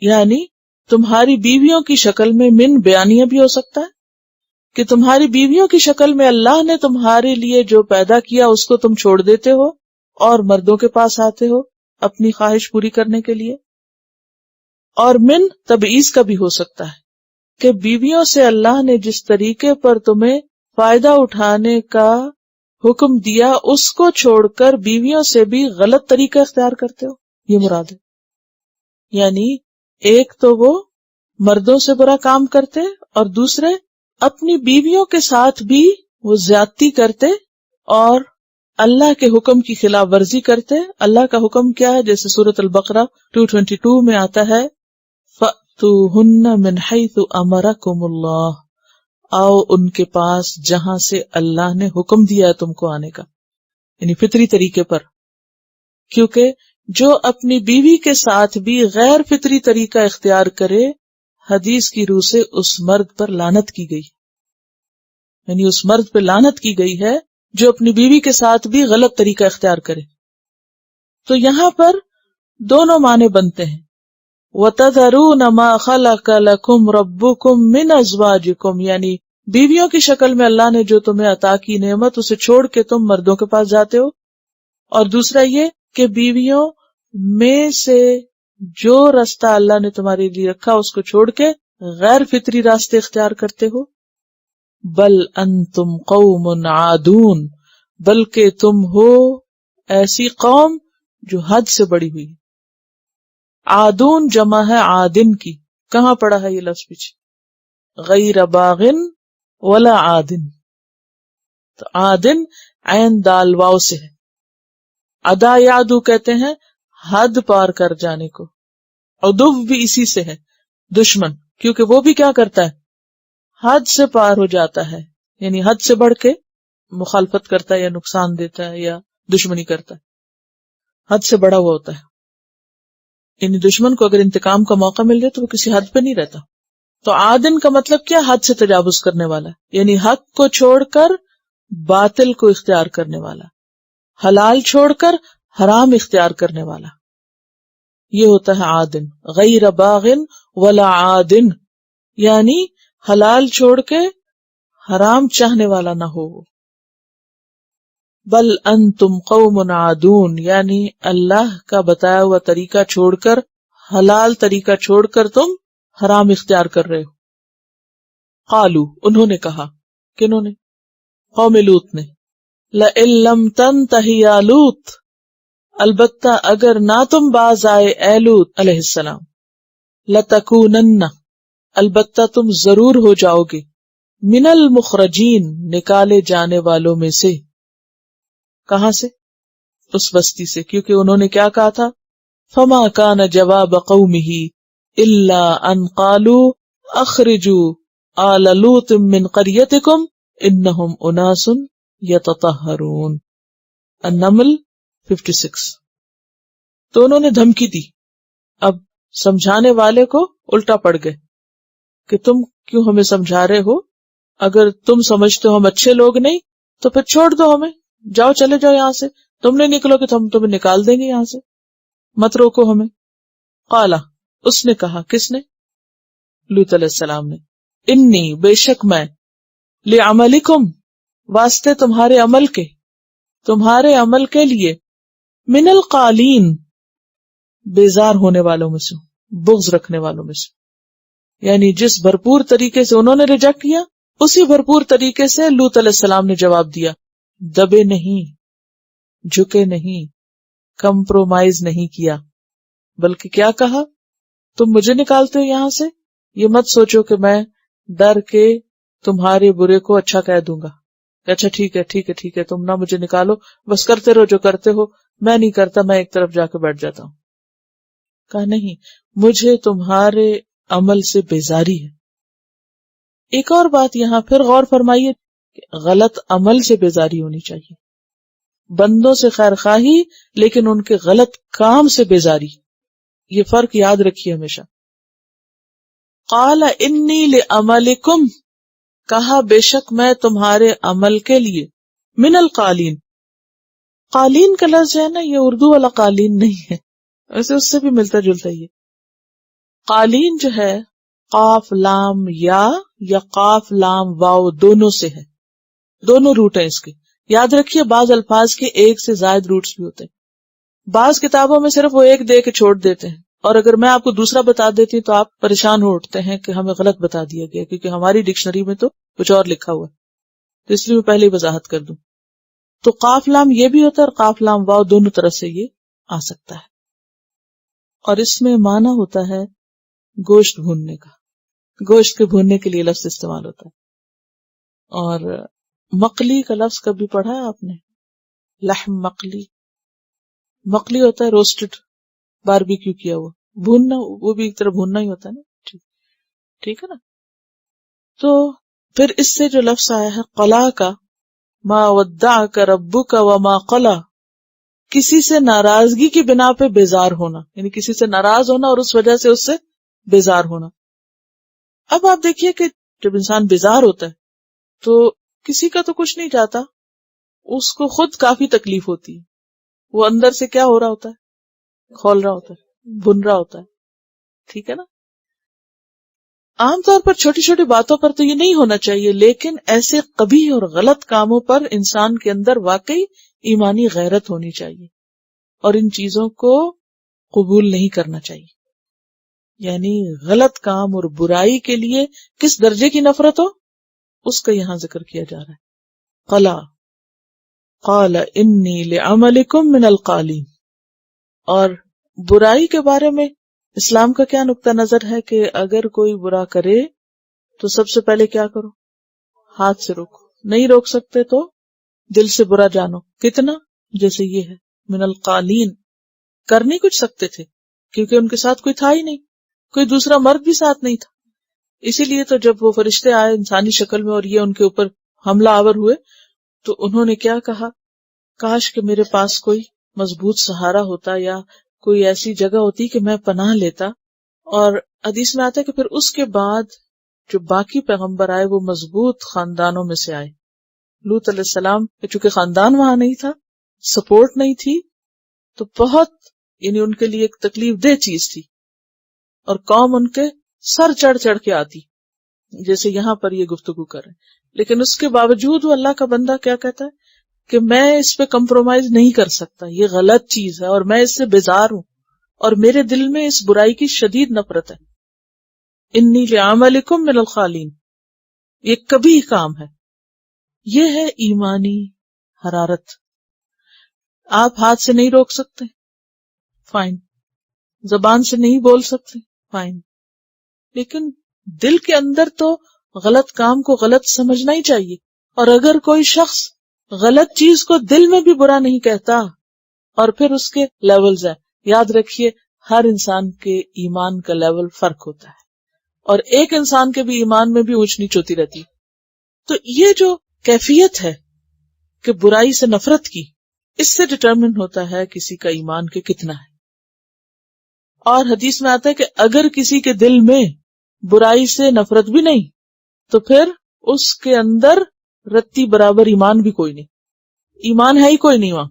یعنی تمہاری بیویوں کی شکل میں، من بیانیہ بھی ہو سکتا ہے کہ تمہاری بیویوں کی شکل میں اللہ نے تمہارے لیے جو پیدا کیا اس کو تم چھوڑ دیتے ہو اور مردوں کے پاس آتے ہو اپنی خواہش پوری کرنے کے لیے. اور من تبعیض کا بھی ہو سکتا ہے کہ بیویوں سے اللہ نے جس طریقے پر تمہیں فائدہ اٹھانے کا حکم دیا اس کو چھوڑ کر بیویوں سے بھی غلط طریقہ اختیار کرتے ہو، یہ مراد ہے. یعنی ایک تو وہ مردوں سے برا کام کرتے اور دوسرے اپنی بیویوں کے ساتھ بھی وہ زیادتی کرتے اور اللہ کے حکم کی خلاف ورزی کرتے. اللہ کا حکم کیا ہے؟ جیسے سورۃ البقرہ 222 میں آتا ہے فَأْتُوهُنَّ مِنْ حَيْثُ أَمَرَكُمُ اللَّهُ، آؤ ان کے پاس جہاں سے اللہ نے حکم دیا ہے تم کو آنے کا، یعنی فطری طریقے پر. کیونکہ جو اپنی بیوی کے ساتھ بھی غیر فطری طریقہ اختیار کرے، حدیث کی روح سے اس مرد پر لعنت کی گئی، یعنی اس مرد پہ لعنت کی گئی ہے جو اپنی بیوی کے ساتھ بھی غلط طریقہ اختیار کرے. تو یہاں پر دونوں معنی بنتے ہیں. وَتَذَرُونَ مَا خَلَقَ لَكُمْ رَبُّكُمْ مِنْ أَزْوَاجِكُمْ، یعنی بیویوں کی شکل میں اللہ نے جو تمہیں عطا کی نعمت اسے چھوڑ کے تم مردوں کے پاس جاتے ہو. اور دوسرا یہ کہ بیویوں میں سے جو راستہ اللہ نے تمہارے لیے رکھا اس کو چھوڑ کے غیر فطری راستے اختیار کرتے ہو. بل انتم قوم عادون، بلکہ تم ہو ایسی قوم جو حد سے بڑی ہوئی. عادون جمع ہے عادن کی. کہاں پڑا ہے یہ لفظ پیچھے؟ غیر باغن ولا عادن. تو عادن عین دال واو سے ہے. ادا یادو کہتے ہیں حد پار کر جانے کو. عدو بھی اسی سے ہے، دشمن، کیونکہ وہ بھی کیا کرتا ہے؟ حد سے پار ہو جاتا ہے، یعنی حد سے بڑھ کے مخالفت کرتا ہے یا نقصان دیتا ہے یا دشمنی کرتا ہے، حد سے بڑا ہوا ہوتا ہے. یعنی دشمن کو اگر انتقام کا موقع مل جائے تو وہ کسی حد پہ نہیں رہتا. تو عادن کا مطلب کیا؟ حد سے تجاوز کرنے والا، یعنی حق کو چھوڑ کر باطل کو اختیار کرنے والا، حلال چھوڑ کر حرام اختیار کرنے والا، یہ ہوتا ہے عادن. غیر باغن ولا عادن، یعنی حلال چھوڑ کے حرام چاہنے والا نہ ہو. بل انتم قوم عادون، یعنی اللہ کا بتایا ہوا طریقہ چھوڑ کر، حلال طریقہ چھوڑ کر تم حرام اختیار کر رہے ہو. قالو، انہوں نے کہا، کنہوں نے؟ قوم لوط نے. لئن لم تنتہی یا لوط، البتہ اگر نہ تم باز آئے اے لوط علیہ السلام، لتکونن، البتہ تم ضرور ہو جاؤ گے، من المخرجین نکالے جانے والوں میں سے. کہاں سے؟ اس بستی سے، کیونکہ انہوں نے کیا کہا تھا؟ فما کان جواب قومہ الا ان قالوا اخرجوا آل لوط من قریتکم انہم اناس یتطہرون. النمل 56. تو انہوں نے دھمکی دی. اب سمجھانے والے کو الٹا پڑ گئے کہ تم کیوں ہمیں سمجھا رہے ہو؟ اگر تم سمجھتے ہو ہم اچھے لوگ نہیں تو پھر چھوڑ دو ہمیں، جاؤ چلے جاؤ یہاں سے. تم نہیں نکلو گے تو ہم تمہیں نکال دیں گے یہاں سے، مت روکو ہمیں. قالا، اس نے کہا، کس نے؟ لوط علیہ السلام نے. انی، بے شک میں، لعملکم، واسطے تمہارے عمل کے، تمہارے عمل کے لیے، من القالین، بیزار ہونے والوں میں سے، بغض رکھنے والوں میں سے. یعنی جس بھرپور طریقے سے انہوں نے ریجیکٹ کیا، اسی بھرپور طریقے سے لوط علیہ السلام نے جواب دیا. دبے نہیں، جھکے نہیں، کمپرومائز نہیں کیا، بلکہ کیا کہا؟ تم مجھے نکالتے ہو یہاں سے، یہ مت سوچو کہ میں ڈر کے تمہارے برے کو اچھا کہہ دوں گا. اچھا ٹھیک ہے ٹھیک ہے ٹھیک ہے، تم نہ مجھے نکالو، بس کرتے رہو جو کرتے ہو، میں نہیں کرتا، میں ایک طرف جا کے بیٹھ جاتا ہوں. کہا نہیں، مجھے تمہارے عمل سے بیزاری ہے. ایک اور بات یہاں پھر غور فرمائیے کہ غلط عمل سے بیزاری ہونی چاہیے، بندوں سے خیر خواہی لیکن ان کے غلط کام سے بیزاری. یہ فرق یاد رکھیے ہمیشہ. قال انی لعملکم، کہا بے شک میں تمہارے عمل کے لیے، من القالین. قالین کا لفظ ہے نا، یہ اردو والا قالین نہیں ہے، ویسے اس سے بھی ملتا جلتا ہی ہے. قالین جو ہے قاف لام یا قاف لام واو دونوں سے ہے، دونوں روٹ ہیں اس کے. یاد رکھیے بعض الفاظ کے ایک سے زائد روٹس بھی ہوتے ہیں. بعض کتابوں میں صرف وہ ایک دے کے چھوڑ دیتے ہیں، اور اگر میں آپ کو دوسرا بتا دیتی تو آپ پریشان ہو اٹھتے ہیں کہ ہمیں غلط بتا دیا گیا، کیونکہ ہماری ڈکشنری میں تو کچھ اور لکھا ہوا ہے. تو اس لیے میں پہلے ہی وضاحت کر دوں. تو قاف لام یہ بھی ہوتا ہے اور قاف لام واو دونوں طرح سے یہ آ سکتا ہے. اور اس میں معنی ہوتا ہے گوشت بھوننے کا، گوشت کے بھوننے کے لیے لفظ استعمال ہوتا ہے. اور مقلی کا لفظ کبھی پڑھا ہے آپ نے؟ لحم مقلی، مقلی ہوتا ہے روسٹڈ، باربیکیو کیا ہوا. بھوننا وہ بھی ایک طرح بھوننا ہی ہوتا ہے نا، ٹھیک ہے نا. تو پھر اس سے جو لفظ آیا ہے قلا کا، ما ودعک ربک وما قلا، کسی سے ناراضگی کی بنا پہ بیزار ہونا، یعنی کسی سے ناراض ہونا اور اس وجہ سے اس سے بیزار ہونا. اب آپ دیکھیے کہ جب انسان بیزار ہوتا ہے تو کسی کا تو کچھ نہیں چاہتا، اس کو خود کافی تکلیف ہوتی ہے. وہ اندر سے کیا ہو رہا ہوتا ہے؟ کھول رہا ہوتا ہے، بن رہا ہوتا ہے. ٹھیک ہے نا. عام طور پر چھوٹی چھوٹی باتوں پر تو یہ نہیں ہونا چاہیے، لیکن ایسے قبیح اور غلط کاموں پر انسان کے اندر واقعی ایمانی غیرت ہونی چاہیے اور ان چیزوں کو قبول نہیں کرنا چاہیے. یعنی غلط کام اور برائی کے لیے کس درجے کی نفرت ہو، اس کا یہاں ذکر کیا جا رہا ہے. قلا قال انی لعملکم من القالین. اور برائی کے بارے میں اسلام کا کیا نقطہ نظر ہے کہ اگر کوئی برا کرے تو سب سے پہلے کیا کرو؟ ہاتھ سے روکو. نہیں روک سکتے تو دل سے برا جانو. کتنا؟ جیسے یہ ہے من القالین. کر نہیں کچھ سکتے تھے کیونکہ ان کے ساتھ کوئی تھا ہی نہیں، کوئی دوسرا مرد بھی ساتھ نہیں تھا. اسی لیے تو جب وہ فرشتے آئے انسانی شکل میں اور یہ ان کے اوپر حملہ آور ہوئے تو انہوں نے کیا کہا؟ کاش کہ میرے پاس کوئی مضبوط سہارا ہوتا یا کوئی ایسی جگہ ہوتی کہ میں پناہ لیتا. اور حدیث میں آتا ہے کہ پھر اس کے بعد جو باقی پیغمبر آئے وہ مضبوط خاندانوں میں سے آئے. لوط علیہ السلام چونکہ خاندان وہاں نہیں تھا، سپورٹ نہیں تھی، تو بہت یعنی ان کے لیے ایک تکلیف دہ چیز تھی، اور قوم ان کے سر چڑھ چڑھ کے آتی جیسے یہاں پر یہ گفتگو کر رہے ہیں. لیکن اس کے باوجود وہ اللہ کا بندہ کیا کہتا ہے کہ میں اس پہ کمپرومائز نہیں کر سکتا، یہ غلط چیز ہے اور میں اس سے بیزار ہوں اور میرے دل میں اس برائی کی شدید نفرت ہے. انی لعملکم من القالین، یہ کبھی کام ہے. یہ ہے ایمانی حرارت. آپ ہاتھ سے نہیں روک سکتے، فائن. زبان سے نہیں بول سکتے، فائن. لیکن دل کے اندر تو غلط کام کو غلط سمجھنا ہی چاہیے. اور اگر کوئی شخص غلط چیز کو دل میں بھی برا نہیں کہتا، اور پھر اس کے لیولز ہیں. یاد رکھیے ہر انسان کے ایمان کا لیول فرق ہوتا ہے، اور ایک انسان کے بھی ایمان میں بھی اونچ نیچ ہوتی رہتی. تو یہ جو کیفیت ہے کہ برائی سے نفرت کی، اس سے ڈٹرمن ہوتا ہے کسی کا ایمان کے کتنا ہے. اور حدیث میں آتا ہے کہ اگر کسی کے دل میں برائی سے نفرت بھی نہیں تو پھر اس کے اندر رتی برابر ایمان بھی کوئی نہیں. ایمان ہے ہی کوئی نہیں وہاں،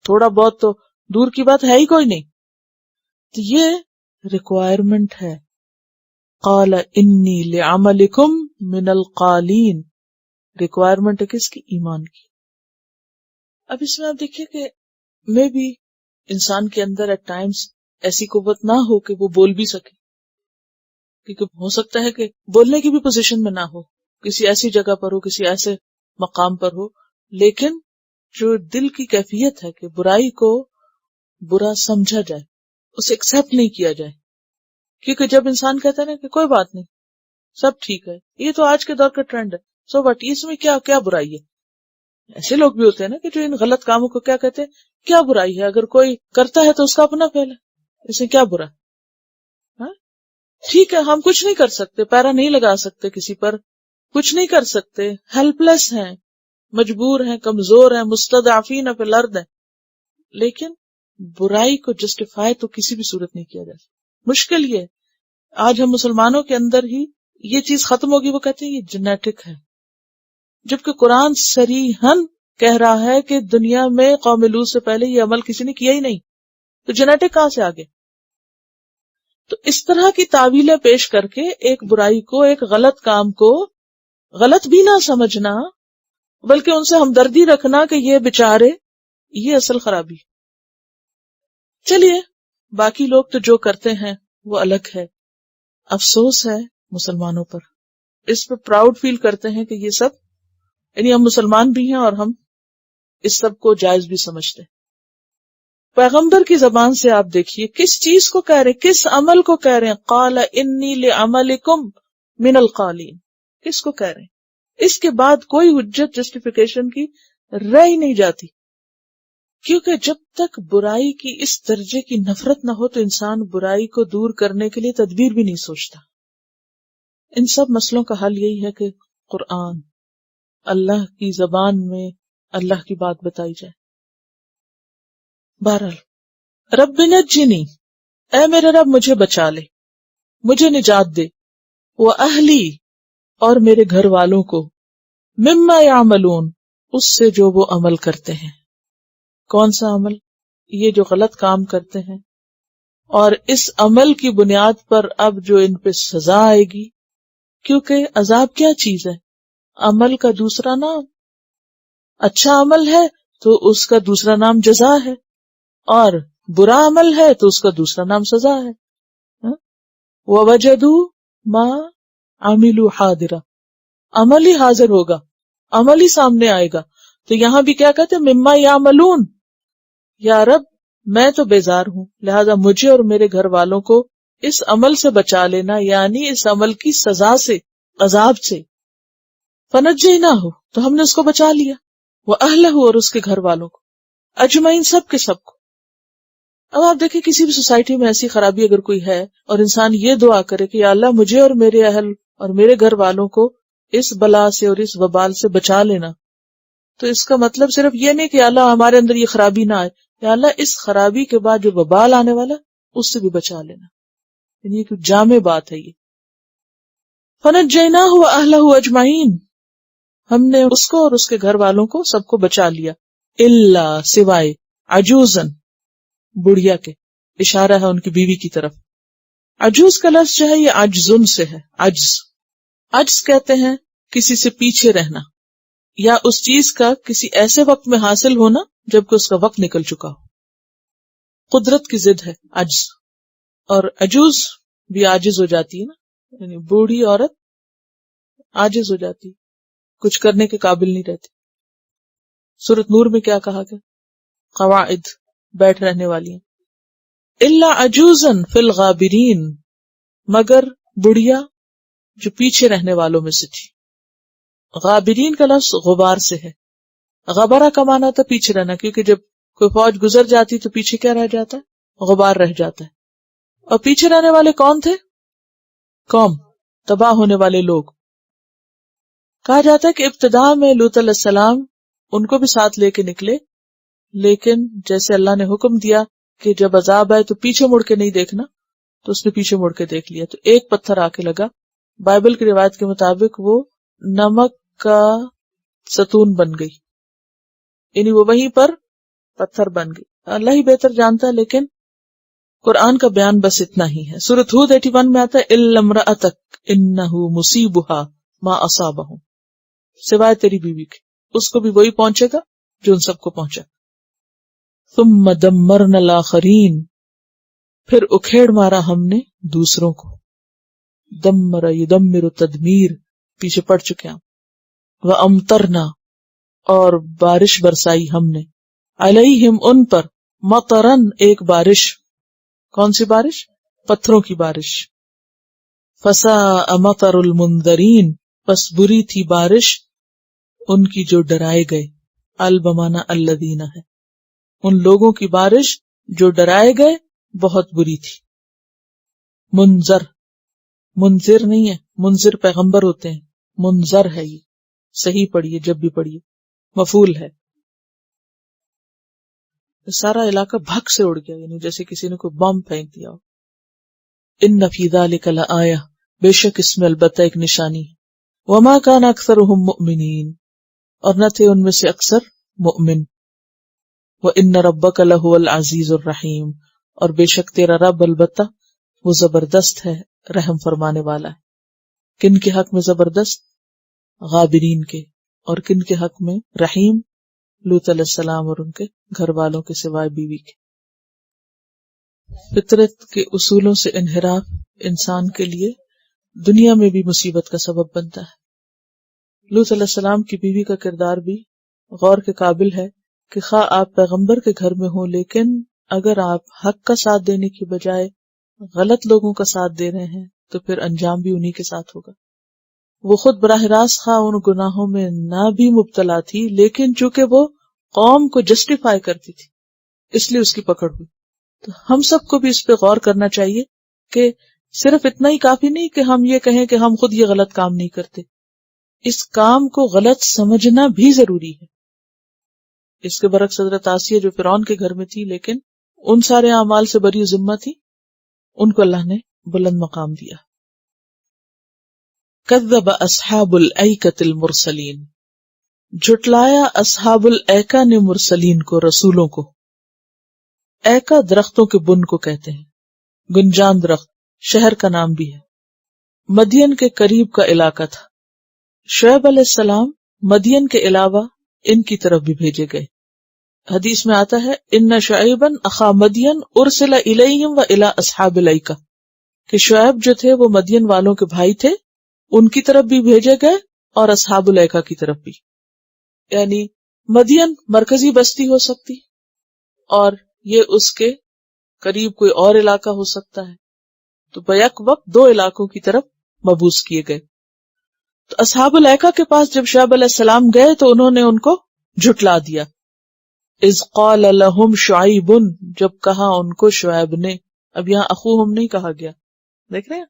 تھوڑا بہت تو دور کی بات ہے ہی کوئی نہیں. تو یہ ریکوائرمنٹ ہے. قال انی لعملکم من القالین، ریکوائرمنٹ ہے کس کی؟ ایمان کی. اب اس میں آپ دیکھیے کہ میں بھی انسان کے اندر ایٹ ٹائمز ایسی قوت نہ ہو کہ وہ بول بھی سکے، کیونکہ ہو سکتا ہے کہ بولنے کی بھی پوزیشن میں نہ ہو، کسی ایسی جگہ پر ہو، کسی ایسے مقام پر ہو، لیکن جو دل کی کیفیت ہے کہ برائی کو برا سمجھا جائے، اسے ایکسپٹ نہیں کیا جائے. کیونکہ جب انسان کہتا ہے نا کہ کوئی بات نہیں، سب ٹھیک ہے، یہ تو آج کے دور کا ٹرینڈ ہے، سو بٹ اس میں کیا برائی ہے. ایسے لوگ بھی ہوتے ہیں نا کہ جو ان غلط کاموں کو کیا کہتے ہیں، کیا برائی ہے، اگر کوئی کرتا ہے تو اس کا اپنا فعل ہے، اسے کیا برا. ٹھیک ہے، ہم کچھ نہیں کر سکتے، پیرا نہیں لگا سکتے کسی پر، کچھ نہیں کر سکتے، ہیلپ لیس ہیں، مجبور ہیں، کمزور ہیں، مستضعفین فی الارض ہیں، لیکن برائی کو جسٹیفائی تو کسی بھی صورت نہیں کیا جا سکتا. مشکل یہ ہے آج ہم مسلمانوں کے اندر ہی یہ چیز ختم ہوگی، وہ کہتے ہیں یہ جینیٹک ہے، جبکہ قرآن صریحاً کہہ رہا ہے کہ دنیا میں قوم لوط سے پہلے یہ عمل کسی نے کیا ہی نہیں، تو جینیٹک کہاں سے آگے؟ تو اس طرح کی تعویلیں پیش کر کے ایک برائی کو، ایک غلط کام کو غلط بھی نہ سمجھنا، بلکہ ان سے ہمدردی رکھنا کہ یہ بیچارے، یہ اصل خرابی. چلیے باقی لوگ تو جو کرتے ہیں وہ الگ ہے. افسوس ہے مسلمانوں پر، اس پہ پراؤڈ فیل کرتے ہیں کہ یہ سب، یعنی ہم مسلمان بھی ہیں اور ہم اس سب کو جائز بھی سمجھتے ہیں. پیغمبر کی زبان سے آپ دیکھیے کس چیز کو کہہ رہے ہیں، کس عمل کو کہہ رہے ہیں. قال انی لعملکم من القالین، کس کو کہہ رہے ہیں؟ اس کے بعد کوئی حجت جسٹیفیکیشن کی رہ ہی نہیں جاتی، کیونکہ جب تک برائی کی اس درجے کی نفرت نہ ہو تو انسان برائی کو دور کرنے کے لیے تدبیر بھی نہیں سوچتا. ان سب مسئلوں کا حل یہی ہے کہ قرآن، اللہ کی زبان میں اللہ کی بات بتائی جائے. بہرحال رب نجنی، اے میرے رب مجھے بچا لے، مجھے نجات دے، وَأَهْلِي، اور میرے گھر والوں کو، مما یعملون، اس سے جو وہ عمل کرتے ہیں. کون سا عمل؟ یہ جو غلط کام کرتے ہیں، اور اس عمل کی بنیاد پر اب جو ان پہ سزا آئے گی. کیونکہ عذاب کیا چیز ہے؟ عمل کا دوسرا نام. اچھا عمل ہے تو اس کا دوسرا نام جزا ہے، اور برا عمل ہے تو اس کا دوسرا نام سزا ہے. وَوَجَدُوا مَا عَمِلُوا حَاضِرًا، عمل ہی حاضر ہوگا، عمل ہی سامنے آئے گا. تو یہاں بھی کیا کہتے ہیں؟ مما یعملون، یا رب میں تو بیزار ہوں، لہذا مجھے اور میرے گھر والوں کو اس عمل سے بچا لینا، یعنی اس عمل کی سزا سے، عذاب سے. فنجیناہ، تو ہم نے اس کو بچا لیا، وَأَهْلَهُ، اور اس کے گھر والوں کو، اجمعین، سب کے سب کو. اب آپ دیکھیں کسی بھی سوسائٹی میں ایسی خرابی اگر کوئی ہے اور انسان یہ دعا کرے کہ یا اللہ مجھے اور میرے اہل اور میرے گھر والوں کو اس بلا سے اور اس وبال سے بچا لینا، تو اس کا مطلب صرف یہ نہیں کہ یا اللہ ہمارے اندر یہ خرابی نہ آئے، یا اللہ اس خرابی کے بعد جو وبال آنے والا اس سے بھی بچا لینا. یعنی ایک جامع بات ہے یہ. فنجیناہ وَأَهْلَهُ اجمعین، ہم نے اس کو اور اس کے گھر والوں کو سب کو بچا لیا. الا، سوائے، عجوزن، بڑھیا کے، اشارہ ہے ان کی بیوی کی طرف. عجوز کا لفظ جو ہے یہ عجزن سے ہے. عجز کہتے ہیں کسی سے پیچھے رہنا، یا اس چیز کا کسی ایسے وقت میں حاصل ہونا جبکہ اس کا وقت نکل چکا ہو. قدرت کی ضد ہے عجز. اور عجوز بھی عاجز ہو جاتی ہے نا، یعنی بوڑھی عورت عاجز ہو جاتی، کچھ کرنے کے قابل نہیں رہتی. سورۃ نور میں کیا کہا گیا؟ قواعد، بیٹھ رہنے والی ہیں. الا عجوزا فی الغابرین، مگر بڑھیا جو پیچھے رہنے والوں میں سے تھی. غابرین کا لفظ غبار سے ہے. غبرہ کا معنی تھا پیچھے رہنا، کیونکہ جب کوئی فوج گزر جاتی تو پیچھے کیا رہ جاتا ہے؟ غبار رہ جاتا ہے. اور پیچھے رہنے والے کون تھے؟ قوم، تباہ ہونے والے لوگ. کہا جاتا ہے کہ ابتدا میں لوط علیہ السلام ان کو بھی ساتھ لے کے نکلے، لیکن جیسے اللہ نے حکم دیا کہ جب عذاب آئے تو پیچھے مڑ کے نہیں دیکھنا، تو اس نے پیچھے مڑ کے دیکھ لیا تو ایک پتھر آ کے لگا. بائبل کی روایت کے مطابق وہ نمک کا ستون بن گئی، یعنی وہ وہیں پر پتھر بن گئی. اللہ ہی بہتر جانتا ہے، لیکن قرآن کا بیان بس اتنا ہی ہے. سورۃ ہود 81 میں آتا ہے الا امرأتک انہ مصیبہا ما اصابہم، سوائے تیری بیوی کے، اس کو بھی وہی پہنچے گا جو ان سب کو پہنچا. ثم دمرنا الاخرین، پھر اکھیڑ مارا ہم نے دوسروں کو. دمر یدمر تدمیر، پیچھے پڑ چکے ہیں. وامطرنا، اور بارش برسائی ہم نے. علیہم، ان پر. مطرن، ایک بارش. کون سی بارش؟ پتھروں کی بارش. فساء مطر المنذرین، پس بری تھی بارش ان کی جو ڈرائے گئے. البمانا الذین ہے، ان لوگوں کی بارش جو ڈرائے گئے بہت بری تھی. منذر، منذر نہیں ہے، منذر پیغمبر ہوتے ہیں، منذر ہے. یہ صحیح پڑھیے جب بھی پڑھیے، مفعول ہے. سارا علاقہ بھگ سے اڑ گیا، یعنی جیسے کسی نے کوئی بم پھینک دیا ہو. ان فی ذلک لآیہ، بے شک اس میں البتہ ایک نشانی ہے. وما کان اکثرهم مؤمنین، اور نہ تھے ان میں سے اکثر مؤمن. وان ربک لہو العزیز الرحیم، اور بے شک تیرا رب البتہ وہ زبردست ہے، رحم فرمانے والا ہے. کن کے حق میں زبردست؟ غابرین کے. اور کن کے حق میں رحیم؟ لوط علیہ السلام اور ان کے گھر والوں کے سوائے بیوی کے. فطرت کے اصولوں سے انحراف انسان کے لیے دنیا میں بھی مصیبت کا سبب بنتا ہے. لوط علیہ السلام کی بیوی کا کردار بھی غور کے قابل ہے کہ خواہ آپ پیغمبر کے گھر میں ہوں، لیکن اگر آپ حق کا ساتھ دینے کی بجائے غلط لوگوں کا ساتھ دے رہے ہیں تو پھر انجام بھی انہی کے ساتھ ہوگا. وہ خود براہ راست خواہ ان گناہوں میں نہ بھی مبتلا تھی، لیکن چونکہ وہ قوم کو جسٹیفائی کرتی تھی اس لیے اس کی پکڑ ہوئی. تو ہم سب کو بھی اس پہ غور کرنا چاہیے کہ صرف اتنا ہی کافی نہیں کہ ہم یہ کہیں کہ ہم خود یہ غلط کام نہیں کرتے، اس کام کو غلط سمجھنا بھی ضروری ہے. اس کے برعکس حضرت آسیہ جو فرعون کے گھر میں تھی لیکن ان سارے اعمال سے بری ذمہ تھی، ان کو اللہ نے بلند مقام دیا. کذب اصحاب الایکۃ المرسلین، جھٹلایا اصحاب الایکہ نے مرسلین کو، رسولوں کو. ایکا درختوں کے بن کو کہتے ہیں، گنجان درخت، شہر کا نام بھی ہے. مدین کے قریب کا علاقہ تھا. شعیب علیہ السلام مدین کے علاوہ ان کی طرف بھی بھیجے گئے. حدیث میں آتا ہے ان شعیبا اخا مدین ارسل الیہم و الی اصحاب الایکہ، کہ شعیب جو تھے وہ مدین والوں کے بھائی تھے، ان کی طرف بھی بھیجے گئے اور اصحاب الایکہ کی طرف بھی. یعنی مدین مرکزی بستی ہو سکتی اور یہ اس کے قریب کوئی اور علاقہ ہو سکتا ہے، تو بیک وقت دو علاقوں کی طرف مبعوث کیے گئے. تو اصحاب الایکہ کے پاس جب شعیب علیہ السلام گئے تو انہوں نے ان کو جھٹلا دیا. اذ قال لهم شعیب، جب کہا ان کو شعیب نے. اب یہاں اخوہم نہیں کہا گیا، دیکھ رہے ہیں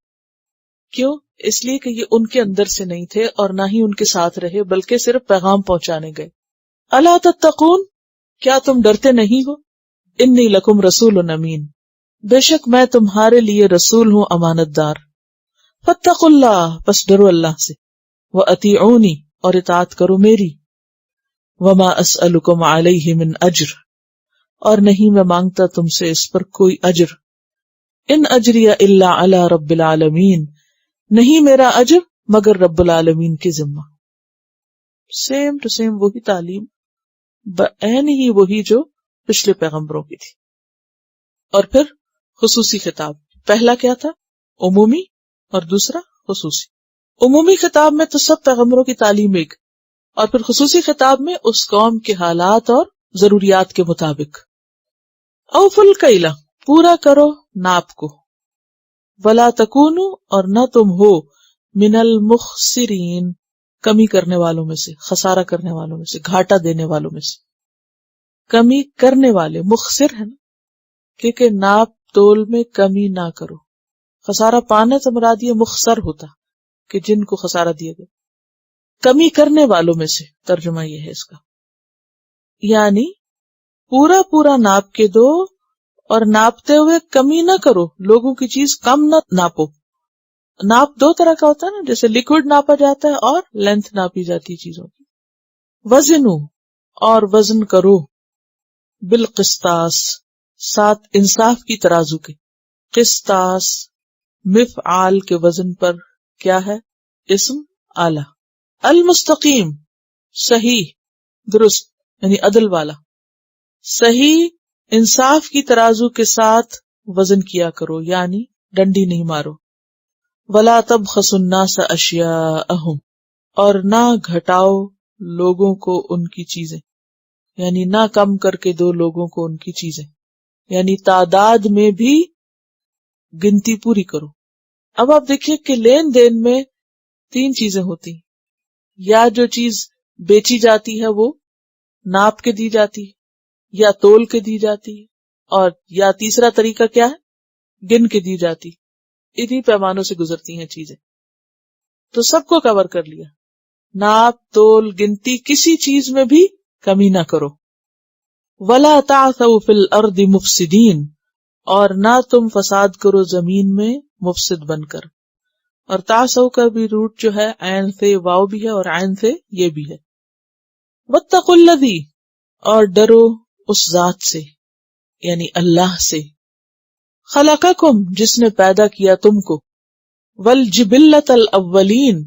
کیوں؟ اس لیے کہ یہ ان کے اندر سے نہیں تھے اور نہ ہی ان کے ساتھ رہے، بلکہ صرف پیغام پہنچانے گئے. الا تتقون، کیا تم ڈرتے نہیں ہو؟ انی لکم رسول امین، بے شک میں تمہارے لیے رسول ہوں امانت دار. فاتقوا اللہ، پس ڈرو اللہ سے. واطیعونی، اور اطاعت کرو میری. وما اسألکم علیہ من اجر، اور نہیں میں مانگتا تم سے اس پر کوئی اجر. ان اجری الا علی رب العالمین، نہیں میرا اجر مگر رب العالمین کے ذمہ. سیم ٹو سیم وہی تعلیم، بعین ہی وہی جو پچھلے پیغمبروں کی تھی. اور پھر خصوصی خطاب، پہلا کیا تھا؟ عمومی، اور دوسرا خصوصی. عمومی خطاب میں تو سب پیغمبروں کی تعلیم ایک، اور پھر خصوصی خطاب میں اس قوم کے حالات اور ضروریات کے مطابق. اوفوا الکیل، پورا کرو ناپ کو. ولا تکونوا، اور نہ تم ہو من المخسرین، کمی کرنے والوں میں سے، خسارہ کرنے والوں میں سے، گھاٹا دینے والوں میں سے. کمی کرنے والے مخسر ہے نا، کیونکہ ناپ تول میں کمی نہ کرو. خسارہ پانے سے مراد یہ مخسر ہوتا کہ جن کو خسارہ دیا گیا. کمی کرنے والوں میں سے ترجمہ یہ ہے اس کا، یعنی پورا پورا ناپ کے دو اور ناپتے ہوئے کمی نہ کرو، لوگوں کی چیز کم نہ ناپو. ناپ دو طرح کا ہوتا ہے نا، جیسے لیکوڈ ناپا جاتا ہے اور لینتھ ناپی جاتی ہے چیزوں کی. وزنو، اور وزن کرو، بالقسطاس، ساتھ انصاف کی ترازو کے. قسطاس مفعال کے وزن پر کیا ہے؟ اسم آلہ. المستقیم، صحیح، درست، یعنی عدل والا. صحیح انصاف کی ترازو کے ساتھ وزن کیا کرو، یعنی ڈنڈی نہیں مارو. ولا تبخسوا الناس اشیاءہم، اور نہ گھٹاؤ لوگوں کو ان کی چیزیں، یعنی نہ کم کر کے دو لوگوں کو ان کی چیزیں، یعنی تعداد میں بھی گنتی پوری کرو. اب آپ دیکھیے کہ لین دین میں تین چیزیں ہوتی ہیں، یا جو چیز بیچی جاتی ہے وہ ناپ کے دی جاتی ہے، یا تول کے دی جاتی ہے، اور یا تیسرا طریقہ کیا ہے؟ گن کے دی جاتی. انہی پیمانوں سے گزرتی ہیں چیزیں. تو سب کو کور کر لیا، ناپ تول گنتی کسی چیز میں بھی کمی نہ کرو. ولا تعثوا فی الارض مفسدین، اور نہ تم فساد کرو زمین میں مفسد بن کر. اور تعثوا کا بھی روٹ جو ہے عین سے واو بھی ہے اور عین سے یہ بھی ہے. واتقوا الذی، اور ڈرو اس ذات سے یعنی اللہ سے. خلقکم، جس نے پیدا کیا تم کو. والجبلۃ الاولین،